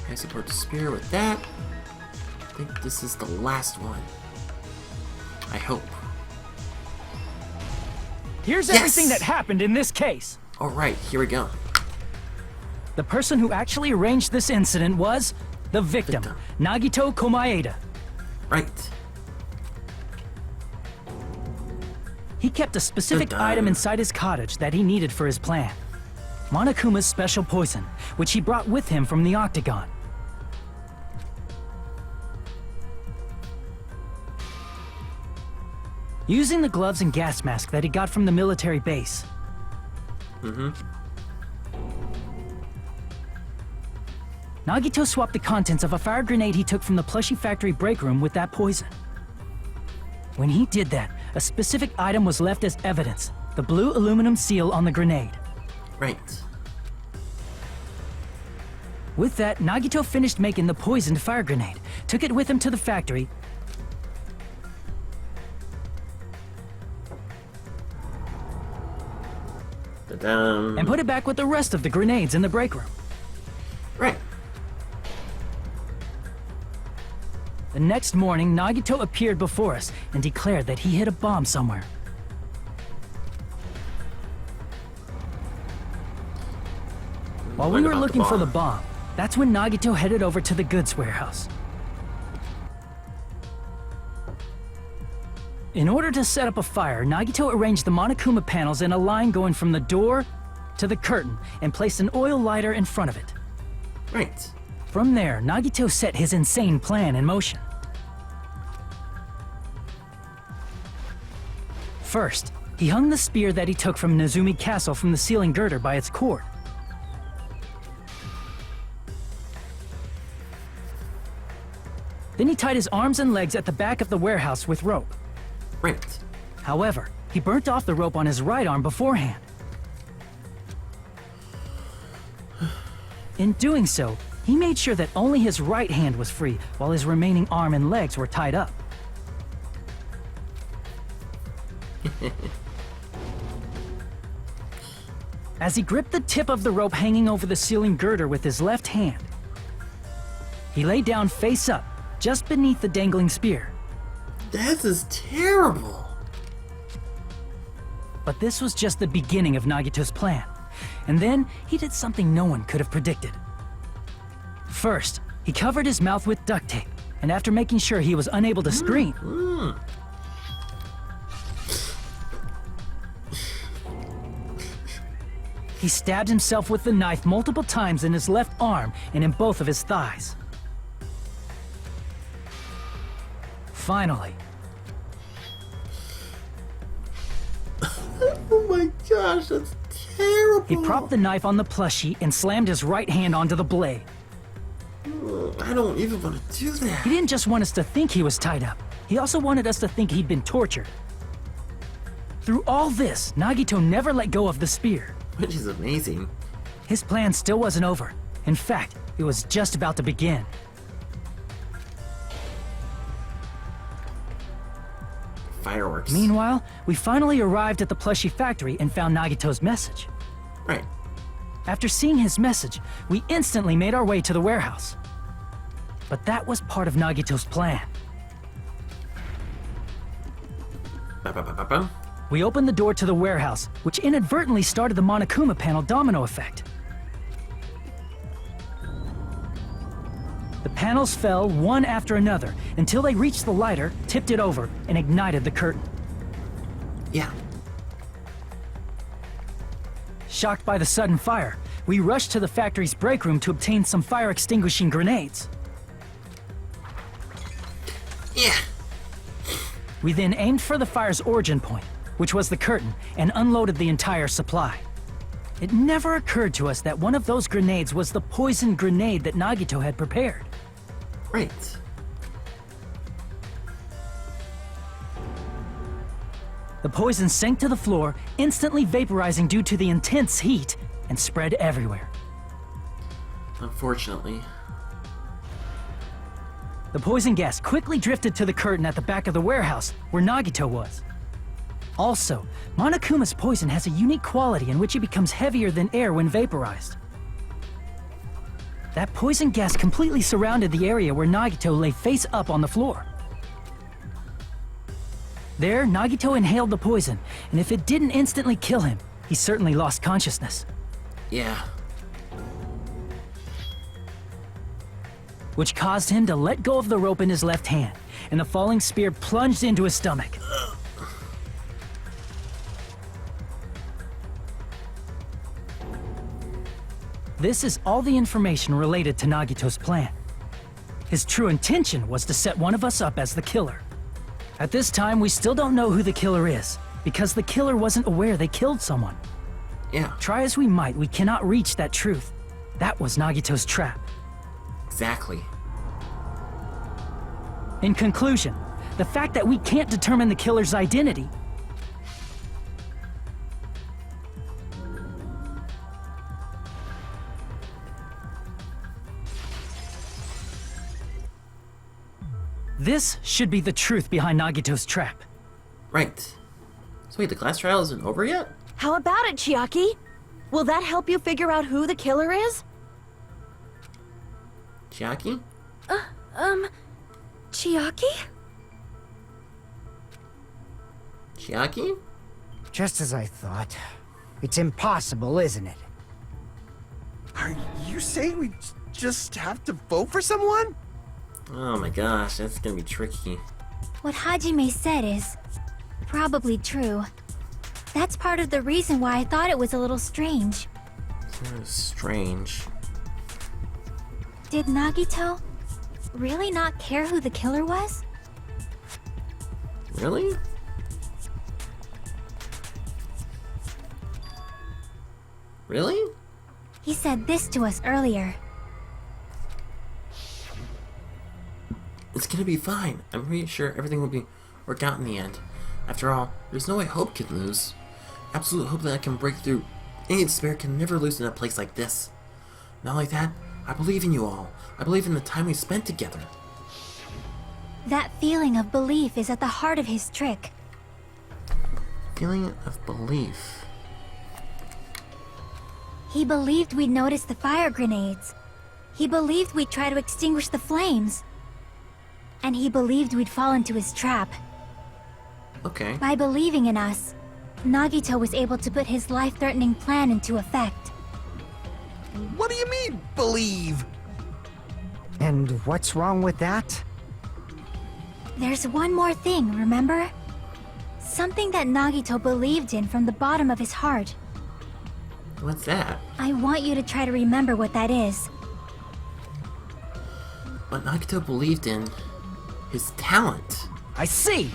I support the spear with that. I think this is the last one. I hope. Here's Yes! everything that happened in this case. Alright, here we go. The person who actually arranged this incident was the victim, Nagito Komaeda. Right. He kept a specific item inside his cottage that he needed for his plan. Monokuma's special poison, which he brought with him from the Octagon. Using the gloves and gas mask that he got from the military base. Nagito swapped the contents of a fire grenade he took from the plushie factory break room with that poison. When he did that, a specific item was left as evidence, the blue aluminum seal on the grenade. Right. With that, Nagito finished making the poisoned fire grenade, took it with him to the factory, and put it back with the rest of the grenades in the break room. Right. The next morning, Nagito appeared before us and declared that he hid a bomb somewhere. While we were looking for the bomb, that's when Nagito headed over to the goods warehouse. In order to set up a fire, Nagito arranged the Monokuma panels in a line going from the door to the curtain and placed an oil lighter in front of it. Right. From there, Nagito set his insane plan in motion. First, he hung the spear that he took from Nezumi Castle from the ceiling girder by its cord. Then he tied his arms and legs at the back of the warehouse with rope. Right. However, he burnt off the rope on his right arm beforehand. In doing so, he made sure that only his right hand was free while his remaining arm and legs were tied up. As he gripped the tip of the rope hanging over the ceiling girder with his left hand, he lay down face up, just beneath the dangling spear. This is terrible. But this was just the beginning of Nagito's plan. And then, he did something no one could have predicted. First, he covered his mouth with duct tape, and after making sure he was unable to scream, he stabbed himself with the knife multiple times in his left arm and in both of his thighs. Finally, Oh my gosh, that's terrible. he propped the knife on the plushie and slammed his right hand onto the blade. I don't even want to do that. He didn't just want us to think he was tied up. He also wanted us to think he'd been tortured. Through all this, Nagito never let go of the spear. Which is amazing. His plan still wasn't over. In fact, it was just about to begin. Fireworks. Meanwhile, we finally arrived at the plushie factory and found Nagito's message. Right. After seeing his message, we instantly made our way to the warehouse. But that was part of Nagito's plan. Ba-ba-ba-ba-ba. We opened the door to the warehouse, which inadvertently started the Monokuma panel domino effect. The panels fell one after another until they reached the lighter, tipped it over, and ignited the curtain. Yeah. Shocked by the sudden fire, we rushed to the factory's break room to obtain some fire-extinguishing grenades. Yeah. We then aimed for the fire's origin point, which was the curtain, and unloaded the entire supply. It never occurred to us that one of those grenades was the poison grenade that Nagito had prepared. Right. The poison sank to the floor, instantly vaporizing due to the intense heat, and spread everywhere. Unfortunately. The poison gas quickly drifted to the curtain at the back of the warehouse, where Nagito was. Also, Monokuma's poison has a unique quality in which it becomes heavier than air when vaporized. That poison gas completely surrounded the area where Nagito lay face up on the floor. There, Nagito inhaled the poison, and if it didn't instantly kill him, he certainly lost consciousness. Yeah. Which caused him to let go of the rope in his left hand, and the falling spear plunged into his stomach. This is all the information related to Nagito's plan. His true intention was to set one of us up as the killer. At this time, we still don't know who the killer is, because the killer wasn't aware they killed someone. Yeah. Try as we might, we cannot reach that truth. That was Nagito's trap. Exactly. In conclusion, the fact that we can't determine the killer's identity this should be the truth behind Nagito's trap. Right. So wait, the class trial isn't over yet? How about it, Chiaki? Will that help you figure out who the killer is? Chiaki? Chiaki? Chiaki? Just as I thought. It's impossible, isn't it? Are you saying we just have to vote for someone? Oh my gosh, that's gonna be tricky. What Hajime said is probably true. That's part of the reason why I thought it was a little strange. Sort of strange. Did Nagito really not care who the killer was? Really? Really? He said this to us earlier. It's gonna be fine. I'm pretty sure everything will work out in the end. After all, there's no way hope can lose. Absolute hope that I can break through. Any despair can never lose in a place like this. Not only that, I believe in you all. I believe in the time we spent together. That feeling of belief is at the heart of his trick. Feeling of belief. He believed we'd notice the fire grenades. He believed we'd try to extinguish the flames. And he believed we'd fall into his trap. Okay. By believing in us, Nagito was able to put his life-threatening plan into effect. What do you mean, believe? And what's wrong with that? There's one more thing, remember? Something that Nagito believed in from the bottom of his heart. What's that? I want you to try to remember what that is. What Nagito believed in. His talent. I see!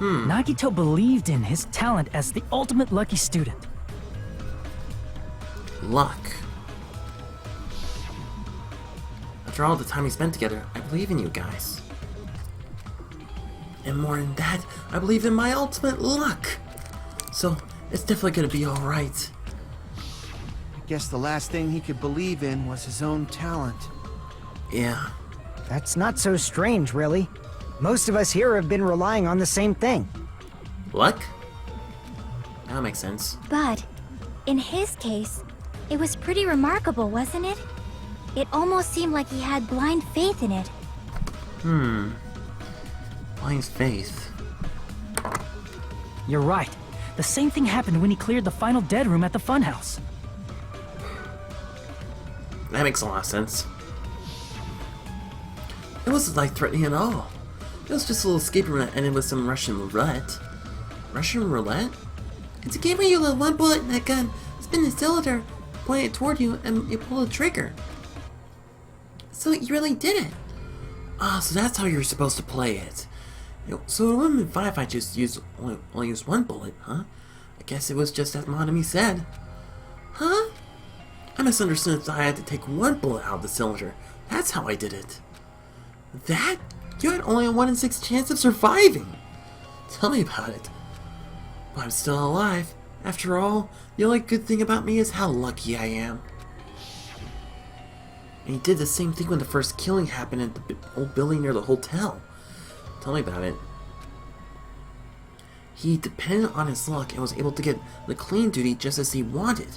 Nagito believed in his talent as the ultimate lucky student. Luck. After all the time we spent together, I believe in you guys. And more than that, I believe in my ultimate luck. So, it's definitely gonna be alright. I guess the last thing he could believe in was his own talent. Yeah. That's not so strange, really. Most of us here have been relying on the same thing. Luck? That makes sense. But, in his case, it was pretty remarkable, wasn't it? It almost seemed like he had blind faith in it. Blind faith. You're right. The same thing happened when he cleared the final dead room at the funhouse. That makes a lot of sense. It wasn't life-threatening at all. It was just a little escape room that ended with some Russian roulette. Russian roulette? It's a game where you load one bullet in that gun, spin the cylinder, point it toward you, and you pull the trigger. So you really did it. Ah, so that's how you're supposed to play it. So it would have been fine if I just only used one bullet, huh? I guess it was just as Monami said. Huh? I misunderstood that I had to take one bullet out of the cylinder. That's how I did it. That? You had only a 1 in 6 chance of surviving. Tell me about it. But I'm still alive. After all, the only good thing about me is how lucky I am. And he did the same thing when the first killing happened at the old building near the hotel. Tell me about it. He depended on his luck and was able to get the clean duty just as he wanted.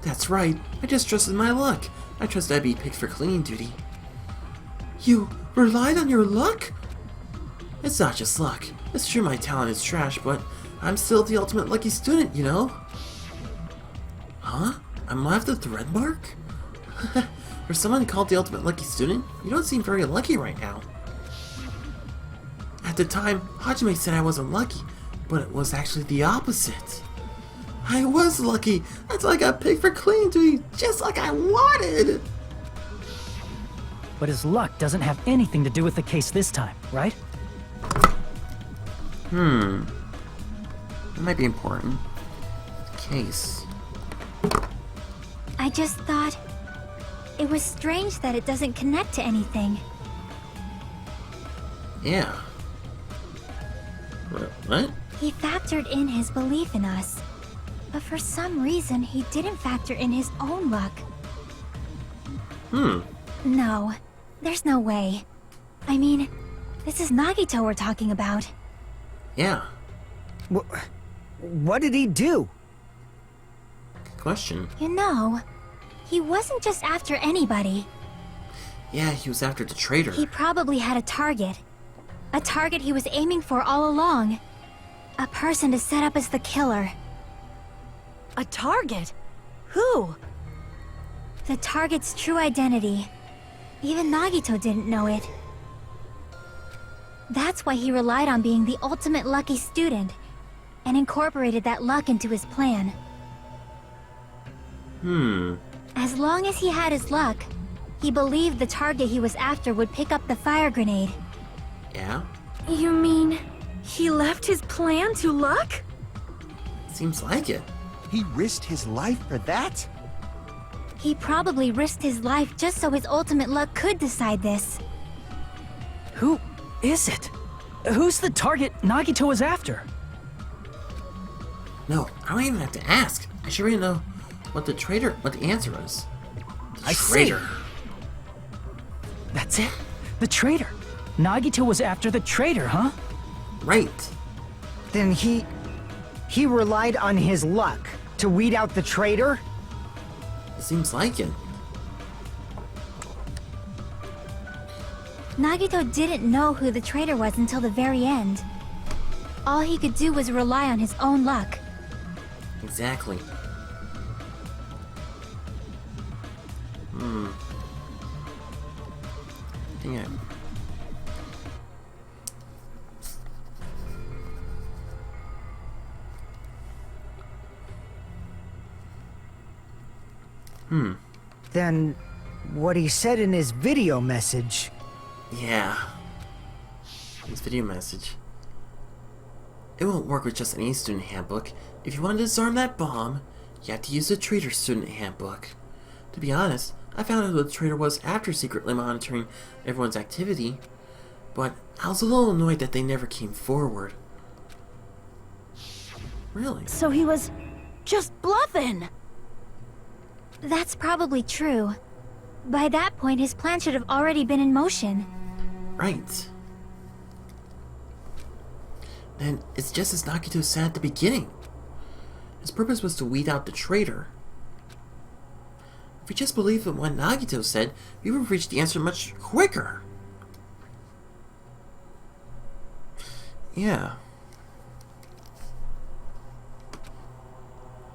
That's right, I just trusted my luck. I trusted I'd be picked for cleaning duty. You relied on your luck? It's not just luck. It's true my talent is trash, but I'm still the ultimate lucky student, you know? Huh? I'm left with the red mark? For someone called the ultimate lucky student, you don't seem very lucky right now. At the time, Hajime said I wasn't lucky, but it was actually the opposite. I was lucky. That's why I got picked for cleaning duty, just like I wanted. But his luck doesn't have anything to do with the case this time, right? That might be important. Case. I just thought it was strange that it doesn't connect to anything. Yeah. What? He factored in his belief in us, but for some reason he didn't factor in his own luck. No, there's no way. I mean, this is Nagito we're talking about. Yeah. What did he do? Good question. You know, he wasn't just after anybody. Yeah, he was after the traitor. He probably had a target. A target he was aiming for all along. A person to set up as the killer. A target? Who? The target's true identity. Even Nagito didn't know it. That's why he relied on being the ultimate lucky student, and incorporated that luck into his plan. As long as he had his luck, he believed the target he was after would pick up the fire grenade. Yeah? You mean he left his plan to luck? Seems like it. He risked his life for that? He probably risked his life just so his ultimate luck could decide this. Who is it? Who's the target Nagito was after? No, I don't even have to ask. I should really know what the answer is. I see. Traitor. That's it. The traitor. Nagito was after the traitor, huh? Right. Then he relied on his luck to weed out the traitor? It seems like it. Nagito didn't know who the traitor was until the very end. All he could do was rely on his own luck. Exactly. Dang it. Then what he said in his video message. Yeah. His video message. It won't work with just any student handbook. If you want to disarm that bomb, you have to use the traitor student handbook. To be honest, I found out who the traitor was after secretly monitoring everyone's activity, but I was a little annoyed that they never came forward. Really? So he was just bluffing. That's probably true. By that point, his plan should have already been in motion. Right. Then it's just as Nagito said at the beginning. His purpose was to weed out the traitor. If we just believed in what Nagito said, we would have reached the answer much quicker. Yeah.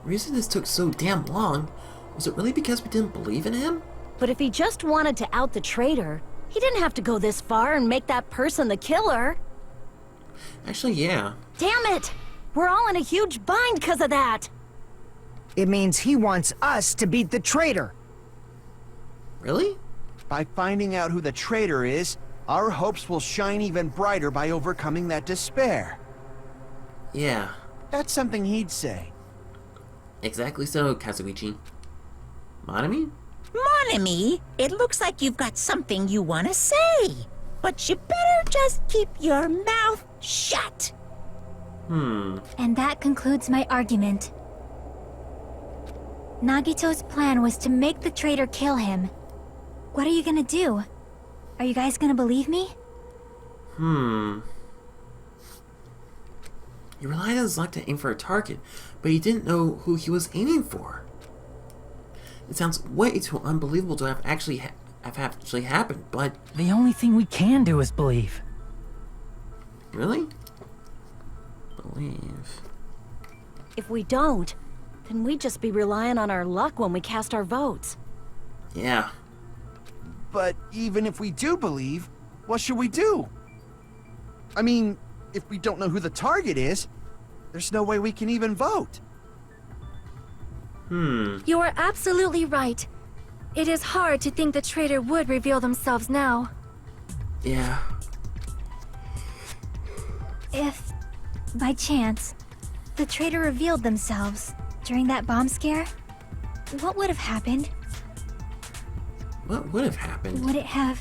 The reason this took so damn long, was it really because we didn't believe in him? But if he just wanted to out the traitor, he didn't have to go this far and make that person the killer. Actually, yeah. Damn it! We're all in a huge bind because of that! It means he wants us to beat the traitor. Really? By finding out who the traitor is, our hopes will shine even brighter by overcoming that despair. Yeah, That's something he'd say. exactly so, Kazuichi. Monami? Monami, it looks like you've got something you want to say. But you better just keep your mouth shut. And that concludes my argument. Nagito's plan was to make the traitor kill him. What are you gonna do? Are you guys gonna believe me? He relied on his luck to aim for a target, but he didn't know who he was aiming for. It sounds way too unbelievable to have actually happened, but The only thing we can do is believe. really? Believe. If we don't, then we'd just be relying on our luck when we cast our votes. Yeah. But even if we do believe, what should we do? I mean, if we don't know who the target is, there's no way we can even vote. You are absolutely right. It is hard to think the traitor would reveal themselves now. Yeah. If, by chance, the traitor revealed themselves during that bomb scare, what would have happened? What would have happened? Would it have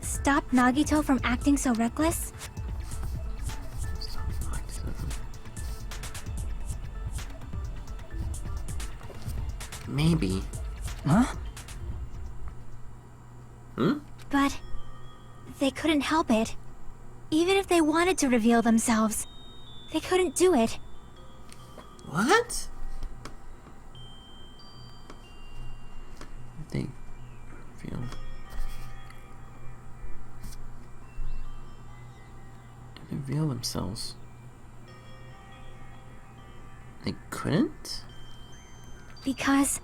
stopped Nagito from acting so reckless? Maybe. Huh? But they couldn't help it. Even if they wanted to reveal themselves, they couldn't do it. What? They reveal themselves. They couldn't? Because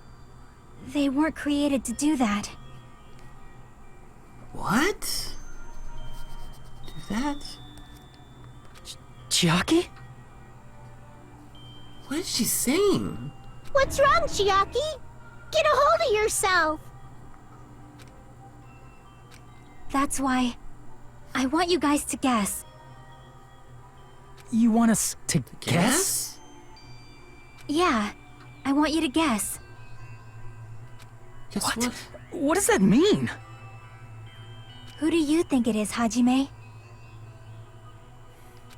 they weren't created to do that. What? Do that? Chiaki? What is she saying? What's wrong, Chiaki? Get a hold of yourself! That's why I want you guys to guess. You want us to guess? Yeah, I want you to guess. Guess What? what? What does that mean? Who do you think it is, Hajime?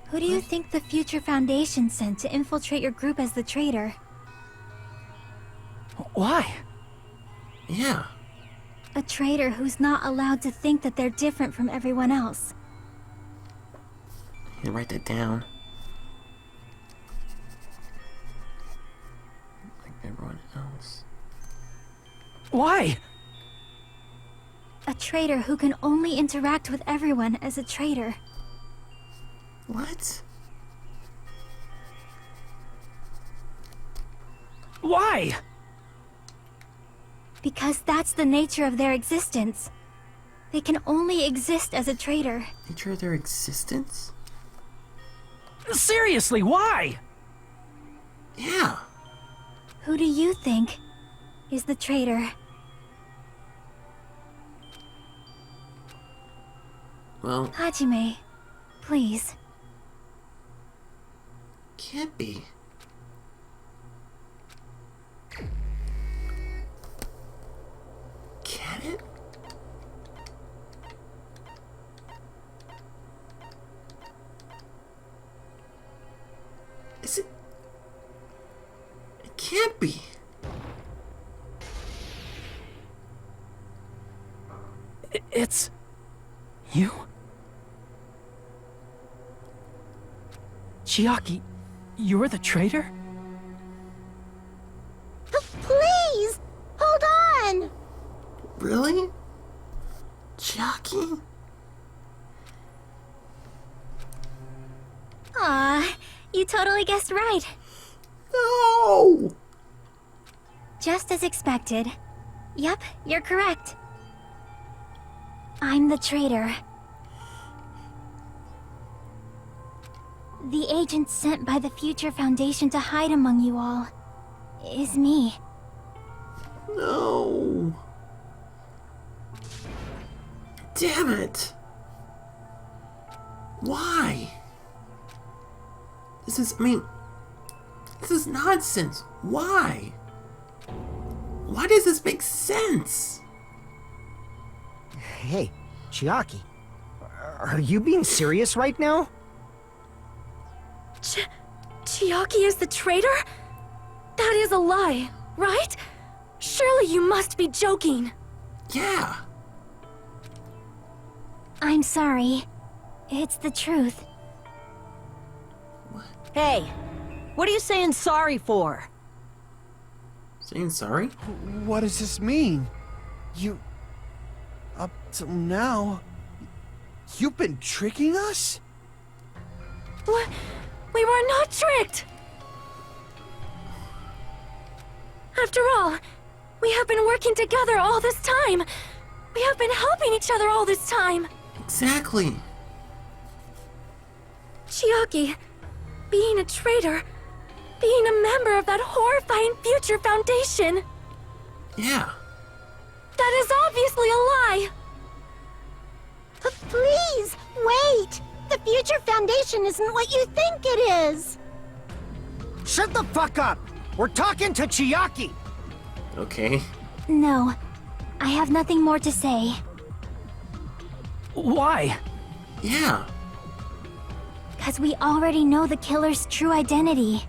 Who do you think the Future Foundation sent to infiltrate your group as the traitor? Why? Yeah. A traitor who's not allowed to think that they're different from everyone else. You write that down. Like everyone else. Why? A traitor who can only interact with everyone as a traitor. What? Why? Because that's the nature of their existence. They can only exist as a traitor. Nature of their existence? Seriously, why? Yeah. Who do you think is the traitor? Well, Hajime, please. can't be. Can it? Is it? It can't be. It's... you? Chiaki, you're the traitor? Please! Hold on! Really? Chiaki? Aw, you totally guessed right. No! Just as expected. Yep, you're correct. I'm the traitor. The agent sent by the Future Foundation to hide among you all is me. No. damn it! Why? This is nonsense. Why? Why does this make sense? Hey, Chiaki. Are you being serious right now? Chiaki is the traitor? That is a lie, right? Surely you must be joking. Yeah. I'm sorry. It's the truth. Hey, what are you saying sorry for? Saying sorry? What does this mean? You... Up till now... You've been tricking us? What? We were not tricked! After all, we have been working together all this time. We have been helping each other all this time. Exactly. Chiaki, being a traitor, being a member of that horrifying future foundation, Yeah. that is obviously a lie. But please, wait! The Future Foundation isn't what you think it is! Shut the fuck up! We're talking to Chiaki! Okay. No, I have nothing more to say. Why? Yeah. Because we already know the killer's true identity.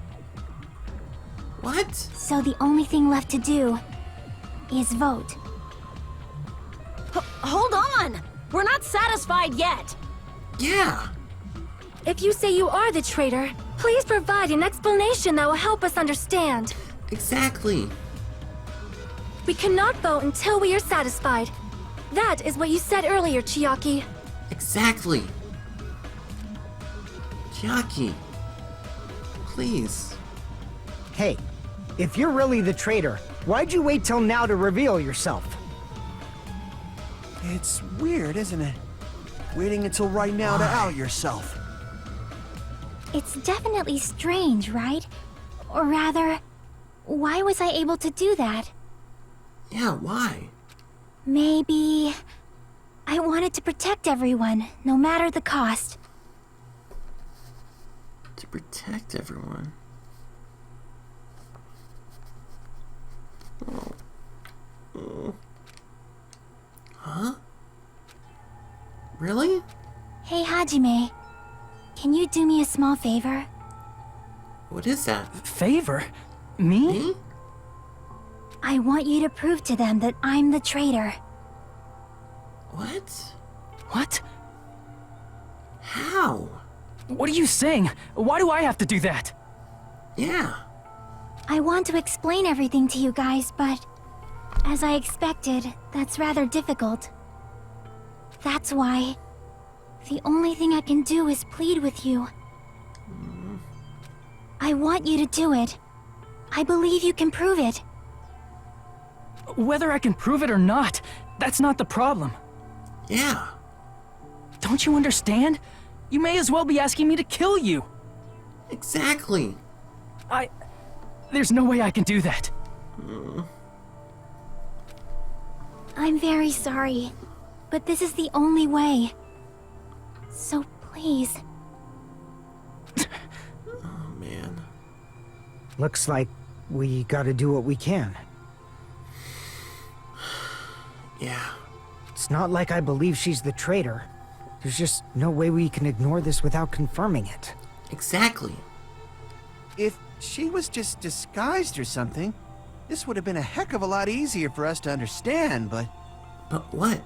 What? So the only thing left to do is vote. Hold on! We're not satisfied yet! Yeah. If you say you are the traitor, please provide an explanation that will help us understand. Exactly. We cannot vote until we are satisfied. That is what you said earlier, Chiaki. Exactly. Chiaki. Please. Hey, if you're really the traitor, why'd you wait till now to reveal yourself? It's weird, isn't it? Waiting until right now to out yourself. It's definitely strange, right? Or rather, why was I able to do that? Yeah, why? Maybe... I wanted to protect everyone, no matter the cost. To protect everyone. Oh. Oh. Huh? Really? Hey, Hajime. Can you do me a small favor? What is that? Favor? Me? Me? I want you to prove to them that I'm the traitor. What? What? How? What are you saying? Why do I have to do that? Yeah. I want to explain everything to you guys, but... as I expected, that's rather difficult. That's why... the only thing I can do is plead with you. I want you to do it. I believe you can prove it. Whether I can prove it or not, that's not the problem. Yeah. Don't you understand? You may as well be asking me to kill you. Exactly. There's no way I can do that. I'm very sorry, but this is the only way. So please. Oh, man. Looks like we gotta do what we can. Yeah. It's not like I believe she's the traitor. There's just no way we can ignore this without confirming it. Exactly. If she was just disguised or something, this would have been a heck of a lot easier for us to understand, but... But what?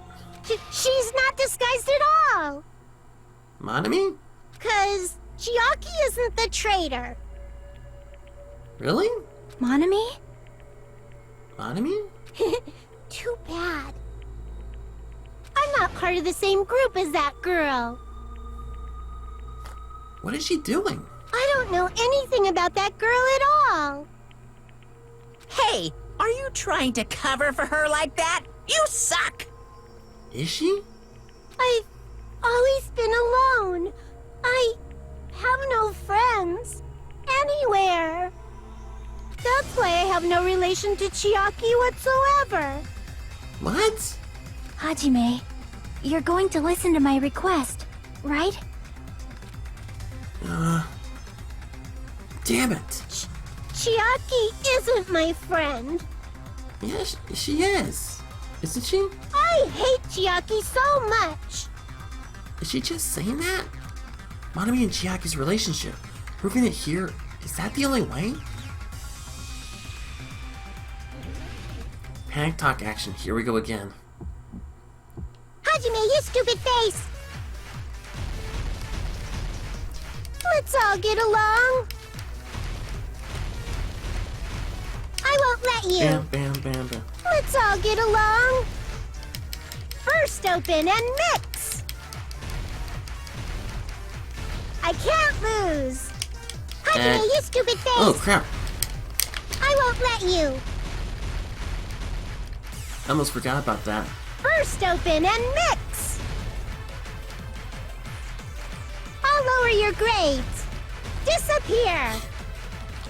She's not disguised at all! Monami? 'Cause Chiaki isn't the traitor. Really? Monami? Monami? Too bad. I'm not part of the same group as that girl. What is she doing? I don't know anything about that girl at all. Hey, are you trying to cover for her like that? You suck! Is she? I've always been alone. I have no friends. Anywhere. That's why I have no relation to Chiaki whatsoever. What? Hajime, you're going to listen to my request, right? Damn it. Chiaki isn't my friend. Yeah, she is. Isn't she? I hate Chiaki so much. Is she just saying that? Monami and Chiaki's relationship. Proving it here, is that the only way? Panic talk action, here we go again. Hajime, you stupid face. Let's all get along. I won't let you. Bam, bam, bam, bam. Let's all get along. First open and mix. I can't lose. Hajime, you stupid face. Oh, crap. I won't let you. I almost forgot about that. First open and mix. I'll lower your grades. Disappear.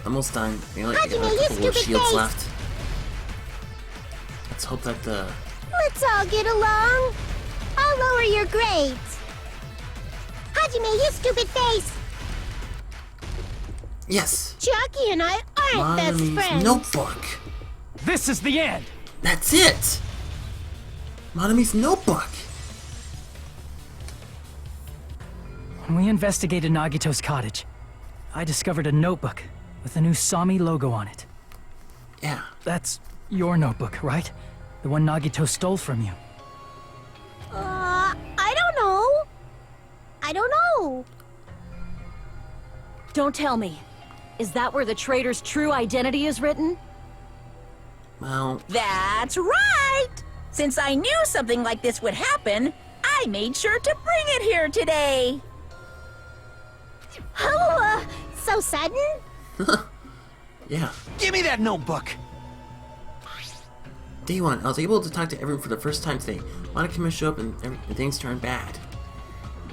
Almost done. Maybe like Hajime, a you couple of stupid shields face. left. Let's hope that the... Let's all get along. I'll lower your grades. Hajime, you stupid face. Yes! Chiaki and I aren't best Monami's friends. notebook! This is the end! That's it! Monami's notebook! When we investigated Nagito's cottage, I discovered a notebook with a new Sami logo on it. Yeah. That's your notebook, right? The one Nagito stole from you. I don't know. I don't know. Don't tell me. Is that where the traitor's true identity is written? Well, That's right! Since I knew something like this would happen, I made sure to bring it here today. Oh, so sudden? yeah. Give me that notebook! Day 1, I was able to talk to everyone for the first time today. Monokuma showed up and things turned bad.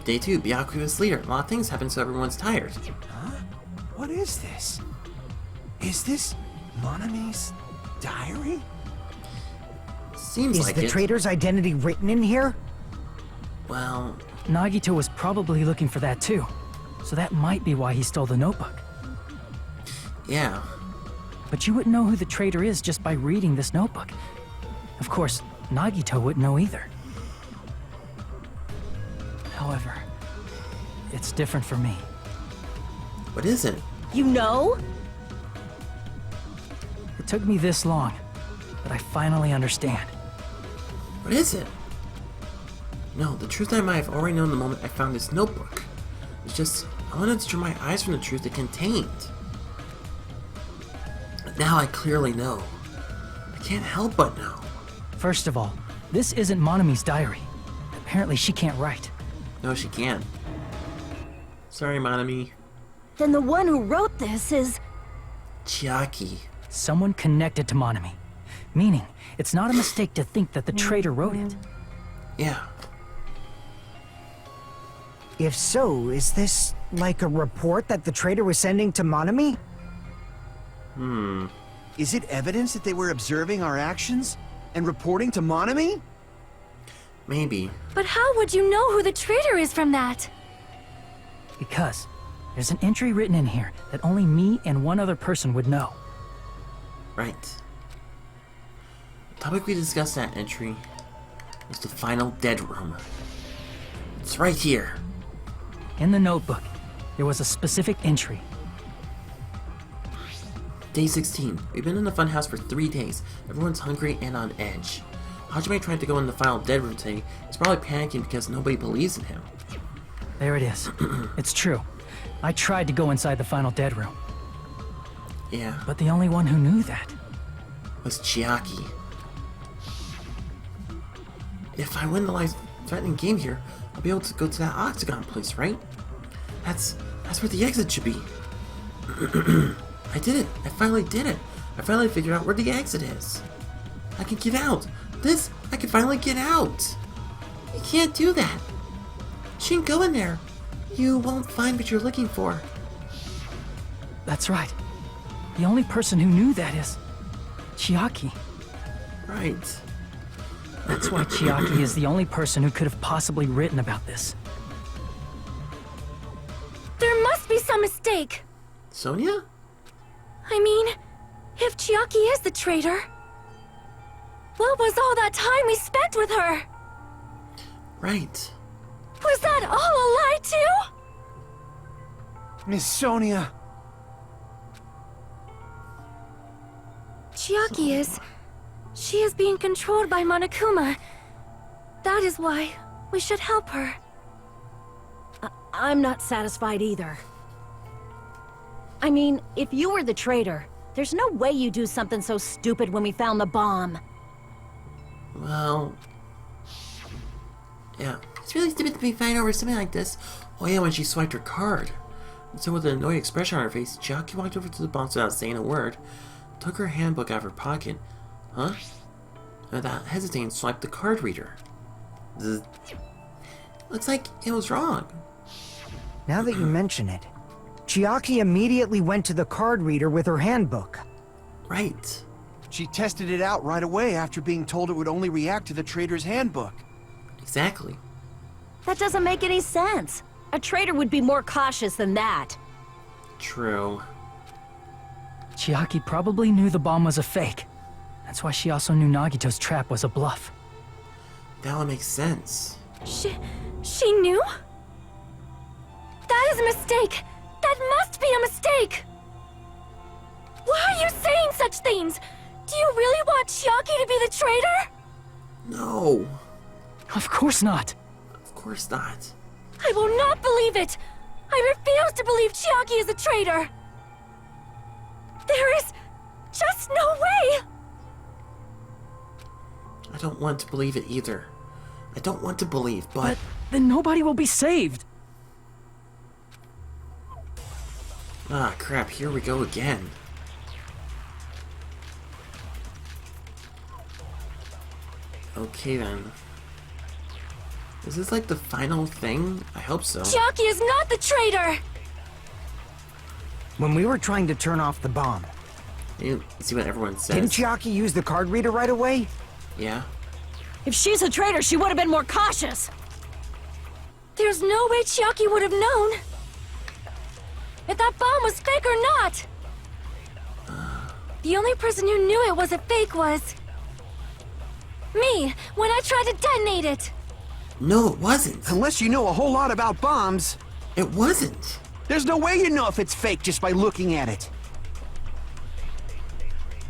Day 2, Byaku was leader. A lot of things happened, so everyone's tired. Huh? What is this? Is this Monami's diary? Seems Is like the it. traitor's identity written in here? Well, Nagito was probably looking for that too, so that might be why he stole the notebook. yeah. But you wouldn't know who the traitor is just by reading this notebook. Of course, Nagito wouldn't know either. However, it's different for me. What is it? You know? It took me this long, but I finally understand. What is it? No, the truth I might have already known the moment I found this notebook. It's just, I wanted to turn my eyes from the truth it contained. But now I clearly know. I can't help but know. First of all, this isn't Monami's diary. Apparently she can't write. No, she can't. Sorry, Monami. Then the one who wrote this is... Chiaki. Someone connected to Monami. Meaning, it's not a mistake to think that the traitor wrote it. Yeah. If so, is this like a report that the traitor was sending to Monami? Is it evidence that they were observing our actions and reporting to Monami? Maybe. But how would you know who the traitor is from that? Because there's an entry written in here that only me and one other person would know. Right. The topic we discussed in that entry was the final dead room. It's right here. In the notebook, there was a specific entry. Day 16. We've been in the funhouse for 3 days. Everyone's hungry and on edge. Hajime tried to go in the final dead room today. He's probably panicking because nobody believes in him. There it is. It's true. I tried to go inside the final dead room, Yeah, but the only one who knew that. was Chiaki. If I win the life-threatening game here, I'll be able to go to that octagon place, right? That's where the exit should be. I did it. I finally did it. I finally figured out where the exit is. I can get out. I can finally get out. You can't do that. You shouldn't go in there. You won't find what you're looking for. That's right. The only person who knew that is Chiaki. Right. That's why Chiaki is the only person who could have possibly written about this. There must be some mistake. Sonia? I mean, if Chiaki is the traitor, what was all that time we spent with her? Right. Was that all a lie too? Miss Sonia. Chiaki is... She is being controlled by Monokuma. That is why we should help her. I'm not satisfied either. I mean, if you were the traitor, there's no way you do something so stupid when we found the bomb. Well... yeah. It's really stupid to be fighting over something like this. Oh yeah, when she swiped her card. And so with an annoyed expression on her face, Chiaki walked over to the box without saying a word, took her handbook out of her pocket. Huh? And without hesitating, swiped the card reader. Zzz. Looks like it was wrong. Now that you mention it, Chiaki immediately went to the card reader with her handbook. Right. She tested it out right away after being told it would only react to the traitor's handbook. Exactly. That doesn't make any sense. A traitor would be more cautious than that. True. Chiaki probably knew the bomb was a fake. That's why she also knew Nagito's trap was a bluff. That would make sense. She knew? That is a mistake! That must be a mistake! Why are you saying such things? Do you really want Chiaki to be the traitor? No. Of course not. Of course not. I will not believe it! I refuse to believe Chiaki is a traitor! There is just no way! I don't want to believe it either. I don't want to believe, but... then nobody will be saved. Ah, crap, here we go again. Okay then. Is this like the final thing? I hope so. Chiaki is not the traitor! When we were trying to turn off the bomb, You see what everyone says? didn't Chiaki use the card reader right away? Yeah. If she's a traitor, she would have been more cautious. There's no way Chiaki would have known if that bomb was fake or not. The only person who knew it was a fake was me, when I tried to detonate it. No, it wasn't. Unless you know a whole lot about bombs, It wasn't. there's no way you know if it's fake just by looking at it.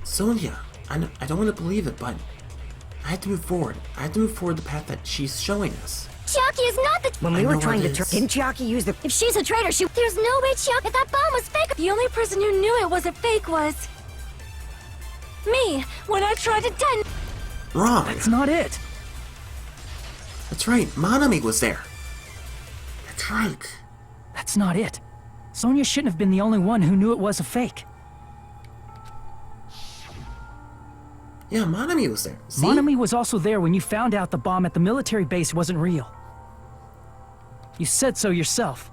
Sonia, I don't want to believe it, but I have to move forward. I have to move forward the path that she's showing us. Chiaki is not the... When I we were know trying what to it turn... is. Didn't Chiaki use the... If she's a traitor, There's no way Chiaki... If that bomb was fake... The only person who knew it was a fake was me, when I tried to detonate... Wrong. That's not it. That's right. Manami was there. That's right. That's not it. Sonia shouldn't have been the only one who knew it was a fake. Yeah, Manami was there. See? Monami was also there when you found out the bomb at the military base wasn't real. You said so yourself.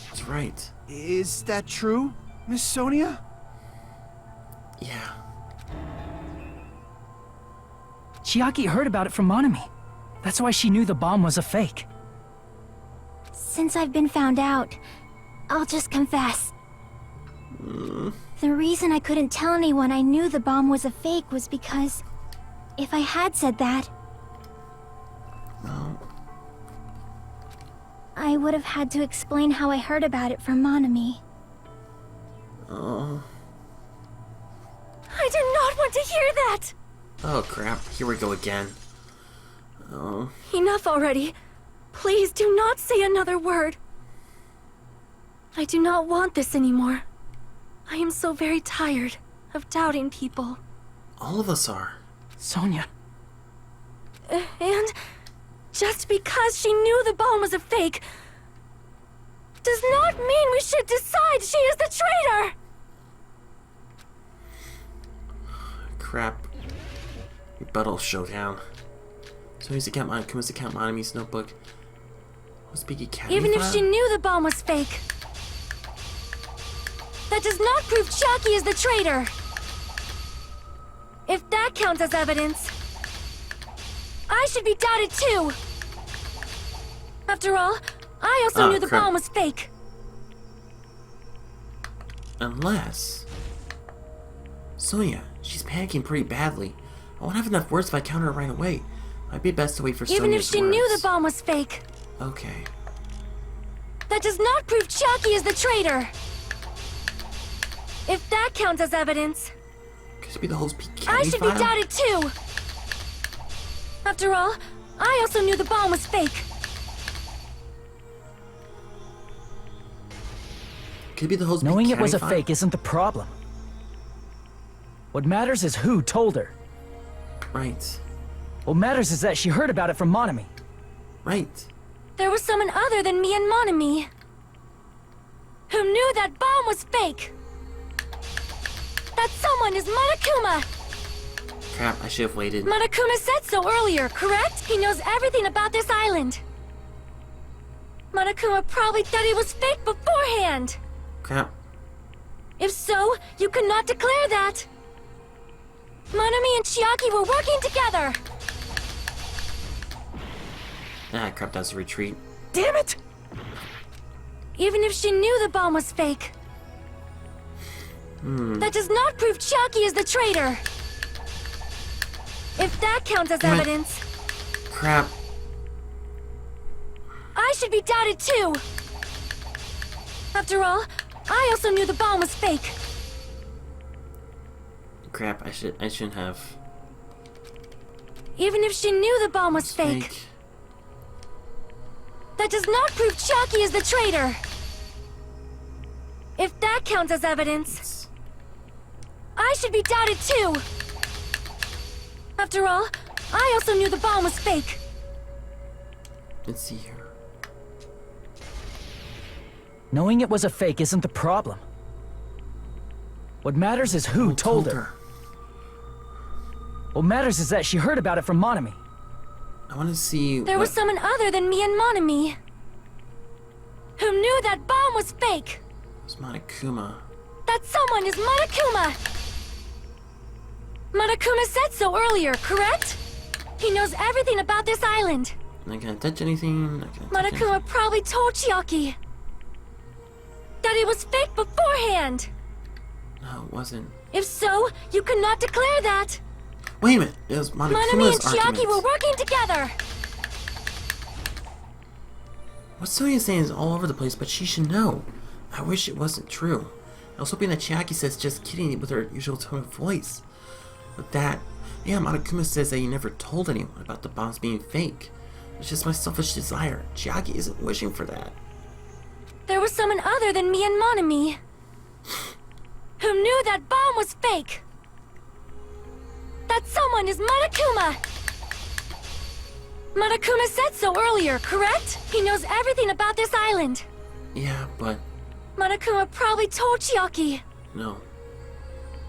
That's right. Is that true, Miss Sonia? Yeah. Chiaki heard about it from Monami. That's why she knew the bomb was a fake. Since I've been found out, I'll just confess. The reason I couldn't tell anyone I knew the bomb was a fake was because if I had said that, I would have had to explain how I heard about it from Monami. Oh. I did not want to hear that! Oh crap. Here we go again. Oh. Enough already. Please do not say another word. I do not want this anymore. I am so very tired of doubting people. All of us are. Sonia. And just because she knew the bomb was a fake does not mean we should decide she is the traitor! Crap. Rebuttal showdown. So he's account Kuma's account Monami's notebook. Was Big Academy Even if file? she knew the bomb was fake, that does not prove Chiaki is the traitor! If that counts as evidence, I should be doubted too. After all, I also knew the crap. bomb was fake. Unless... Sonia, she's panicking pretty badly. I won't have enough words if I counter her right away. Might be best to wait for Sonia's Even if she words. knew the bomb was fake, Okay. that does not prove Chiaki is the traitor. If that counts as evidence, Could it be the whole Speed I Caddy should file? be doubted too. After all, I also knew the bomb was fake. Could it be the whole Speed Knowing it Caddy was a file? fake isn't the problem. What matters is who told her. Right. What matters is that she heard about it from Monami. Right. There was someone other than me and Monami who knew that bomb was fake. That someone is Monokuma. Crap, I should have waited. Monokuma said so earlier, correct? He knows everything about this island. Monokuma probably thought it was fake beforehand. Crap. If so, you could not declare that. Monami and Chiaki were working together. Ah, crap, that's a retreat. Damn it! Even if she knew the bomb was fake, that does not prove Chiaki is the traitor. If that counts as Damn it. evidence, Crap. I should be doubted too. After all, I also knew the bomb was fake. Crap, I shouldn't have. Even if she knew the bomb was fake, that does not prove Chiaki is the traitor. If that counts as evidence, I should be doubted too. After all, I also knew the bomb was fake. Let's see here. Knowing it was a fake isn't the problem. What matters is who told her. What matters is that she heard about it from Monami. I want to see. There was someone other than me and Monami who knew that bomb was fake. It's Monokuma. That someone is Monokuma. Monokuma said so earlier, correct? He knows everything about this island. Not gonna touch anything. Not gonna touch Monokuma probably told Chiaki that it was fake beforehand. anything. No, it wasn't. If so, you could not declare that. Wait a minute. It was Monami Monokuma's and Chiaki argument. were working together. What Sonia's saying is all over the place, but she should know. I wish it wasn't true. I was hoping that Chiaki says just kidding with her usual tone of voice. But that, yeah, Monokuma says that he never told anyone about the bombs being fake. It's just my selfish desire. Chiaki isn't wishing for that. There was someone other than me and Monami who knew that bomb was fake. That someone is Monokuma. Monokuma said so earlier, correct? He knows everything about this island. Yeah, but Monokuma probably told Chiaki no.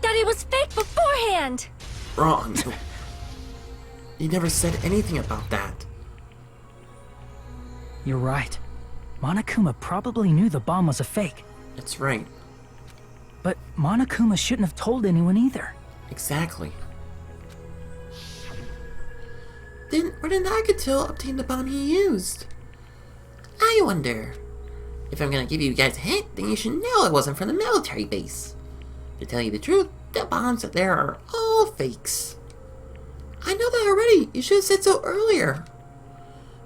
that it was fake beforehand. Wrong. He never said anything about that. You're right. Monokuma probably knew the bomb was a fake. That's right. But Monokuma shouldn't have told anyone either. Exactly. Then where did Nagito obtain the bomb he used? I wonder. If I'm gonna give you guys a hint, then you should know it wasn't from the military base. To tell you the truth, the bombs out there are all fakes. I know that already. You should have said so earlier.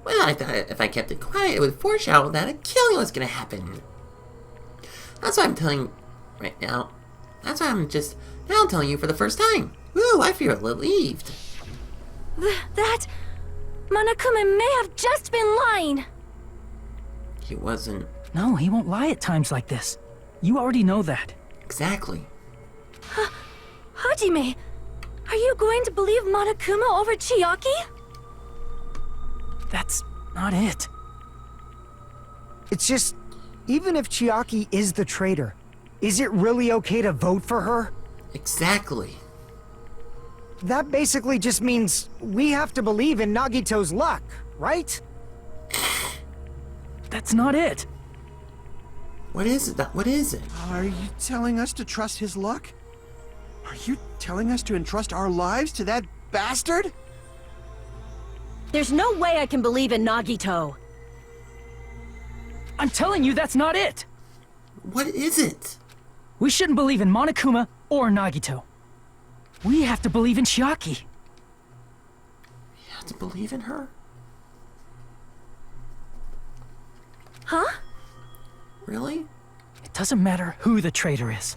Well, I thought if I kept it quiet, it would foreshadow that a killing was gonna happen. That's why I'm telling right now. That's why I'm just now telling you for the first time. Ooh, I feel relieved. That Monokuma may have just been lying. He wasn't. No, he won't lie at times like this. You already know that. Exactly. Hajime, are you going to believe Monokuma over Chiaki? That's not it. It's just, even if Chiaki is the traitor, is it really okay to vote for her? Exactly. That basically just means we have to believe in Nagito's luck, right? That's not it. What is it? What is it? Are you telling us to trust his luck? Are you telling us to entrust our lives to that bastard? There's no way I can believe in Nagito. I'm telling you, that's not it! What is it? We shouldn't believe in Monokuma or Nagito. We have to believe in Chiaki. You have to believe in her? Huh? Really? It doesn't matter who the traitor is.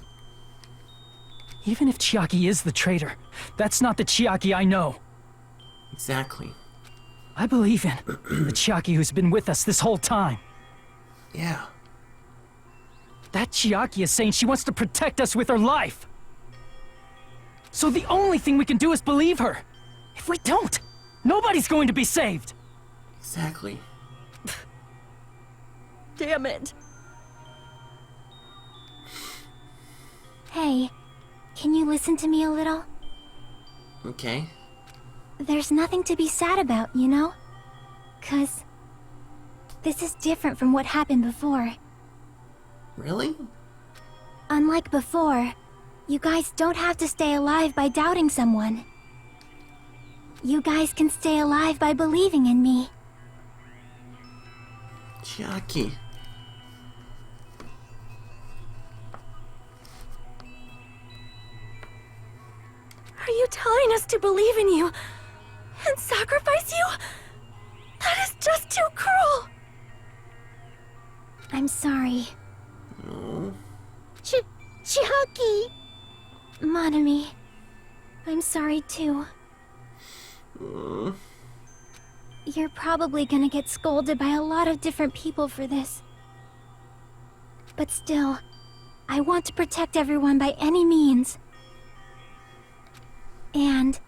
Even if Chiaki is the traitor, that's not the Chiaki I know. Exactly. I believe in the Chiaki who's been with us this whole time. Yeah. That Chiaki is saying she wants to protect us with her life. So the only thing we can do is believe her. If we don't, nobody's going to be saved. Exactly. Damn it. Hey, can you listen to me a little? Okay. There's nothing to be sad about, you know? 'Cause this is different from what happened before. Really? Unlike before, you guys don't have to stay alive by doubting someone. You guys can stay alive by believing in me. Chiaki. Are you telling us to believe in you and sacrifice you? That is just too cruel. I'm sorry. No. Chiaki! Monami, I'm sorry too. You're probably gonna get scolded by a lot of different people for this. But still, I want to protect everyone by any means. And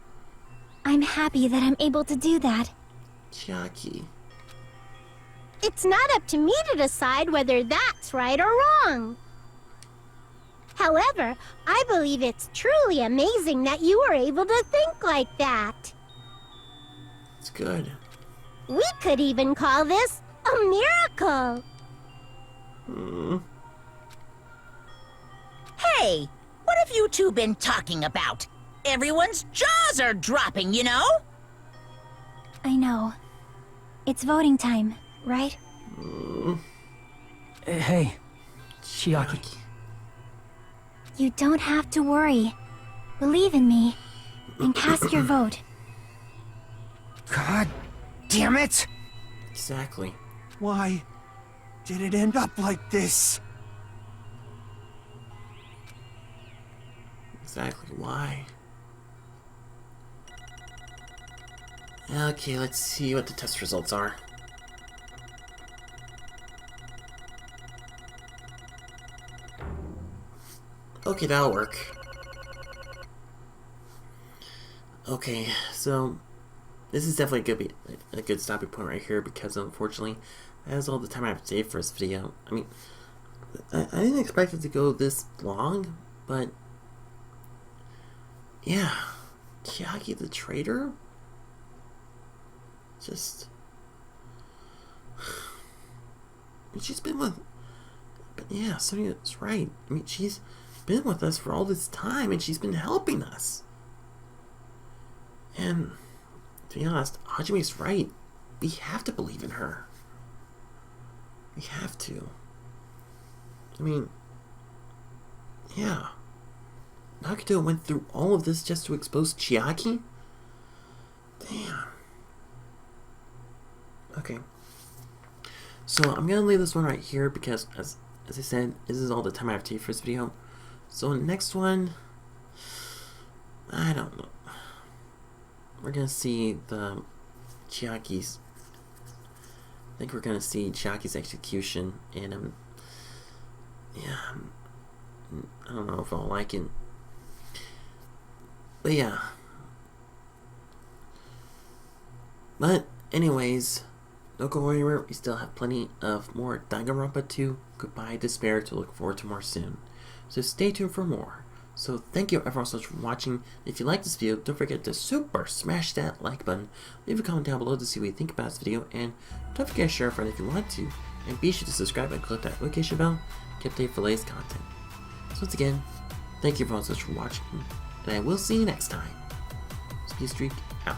I'm happy that I'm able to do that. Chiaki. It's not up to me to decide whether that's right or wrong. However, I believe it's truly amazing that you were able to think like that. It's good. We could even call this a miracle. Hey, what have you two been talking about? Everyone's jaws are dropping, you know? I know. It's voting time, right? Hey, Chiaki. You don't have to worry. Believe in me and cast your vote. God damn it! Exactly. Why did it end up like this? Exactly why. Okay, let's see what the test results are. Okay, that'll work. Okay, so this is definitely gonna be a good stopping point right here because unfortunately, that is all the time I have to save for this video. I mean, I didn't expect it to go this long, but yeah, Chiaki the traitor? Just... I mean, she's been with... But yeah, Sonia's right. I mean, she's been with us for all this time, and she's been helping us. And, to be honest, Hajime's right. We have to believe in her. We have to. I mean... Yeah. Nagito went through all of this just to expose Chiaki? Damn. Okay. So I'm gonna leave this one right here because as I said, this is all the time I have to take for this video. So next one, I don't know. We're gonna see the Chiaki's. I think we're gonna see Chiaki's execution, and yeah, I don't know if I'll like it. But yeah. But anyways, don't go anywhere. We still have plenty of more Danganronpa 2 Goodbye Despair to look forward to more soon. So stay tuned for more. So thank you everyone so much for watching. If you like this video, don't forget to super smash that like button. Leave a comment down below to see what you think about this video. And don't forget to share a friend if you want to. And be sure to subscribe and click that notification bell to get updated for latest content. So once again, thank you everyone so much for watching. and I will see you next time. Speedstreak out.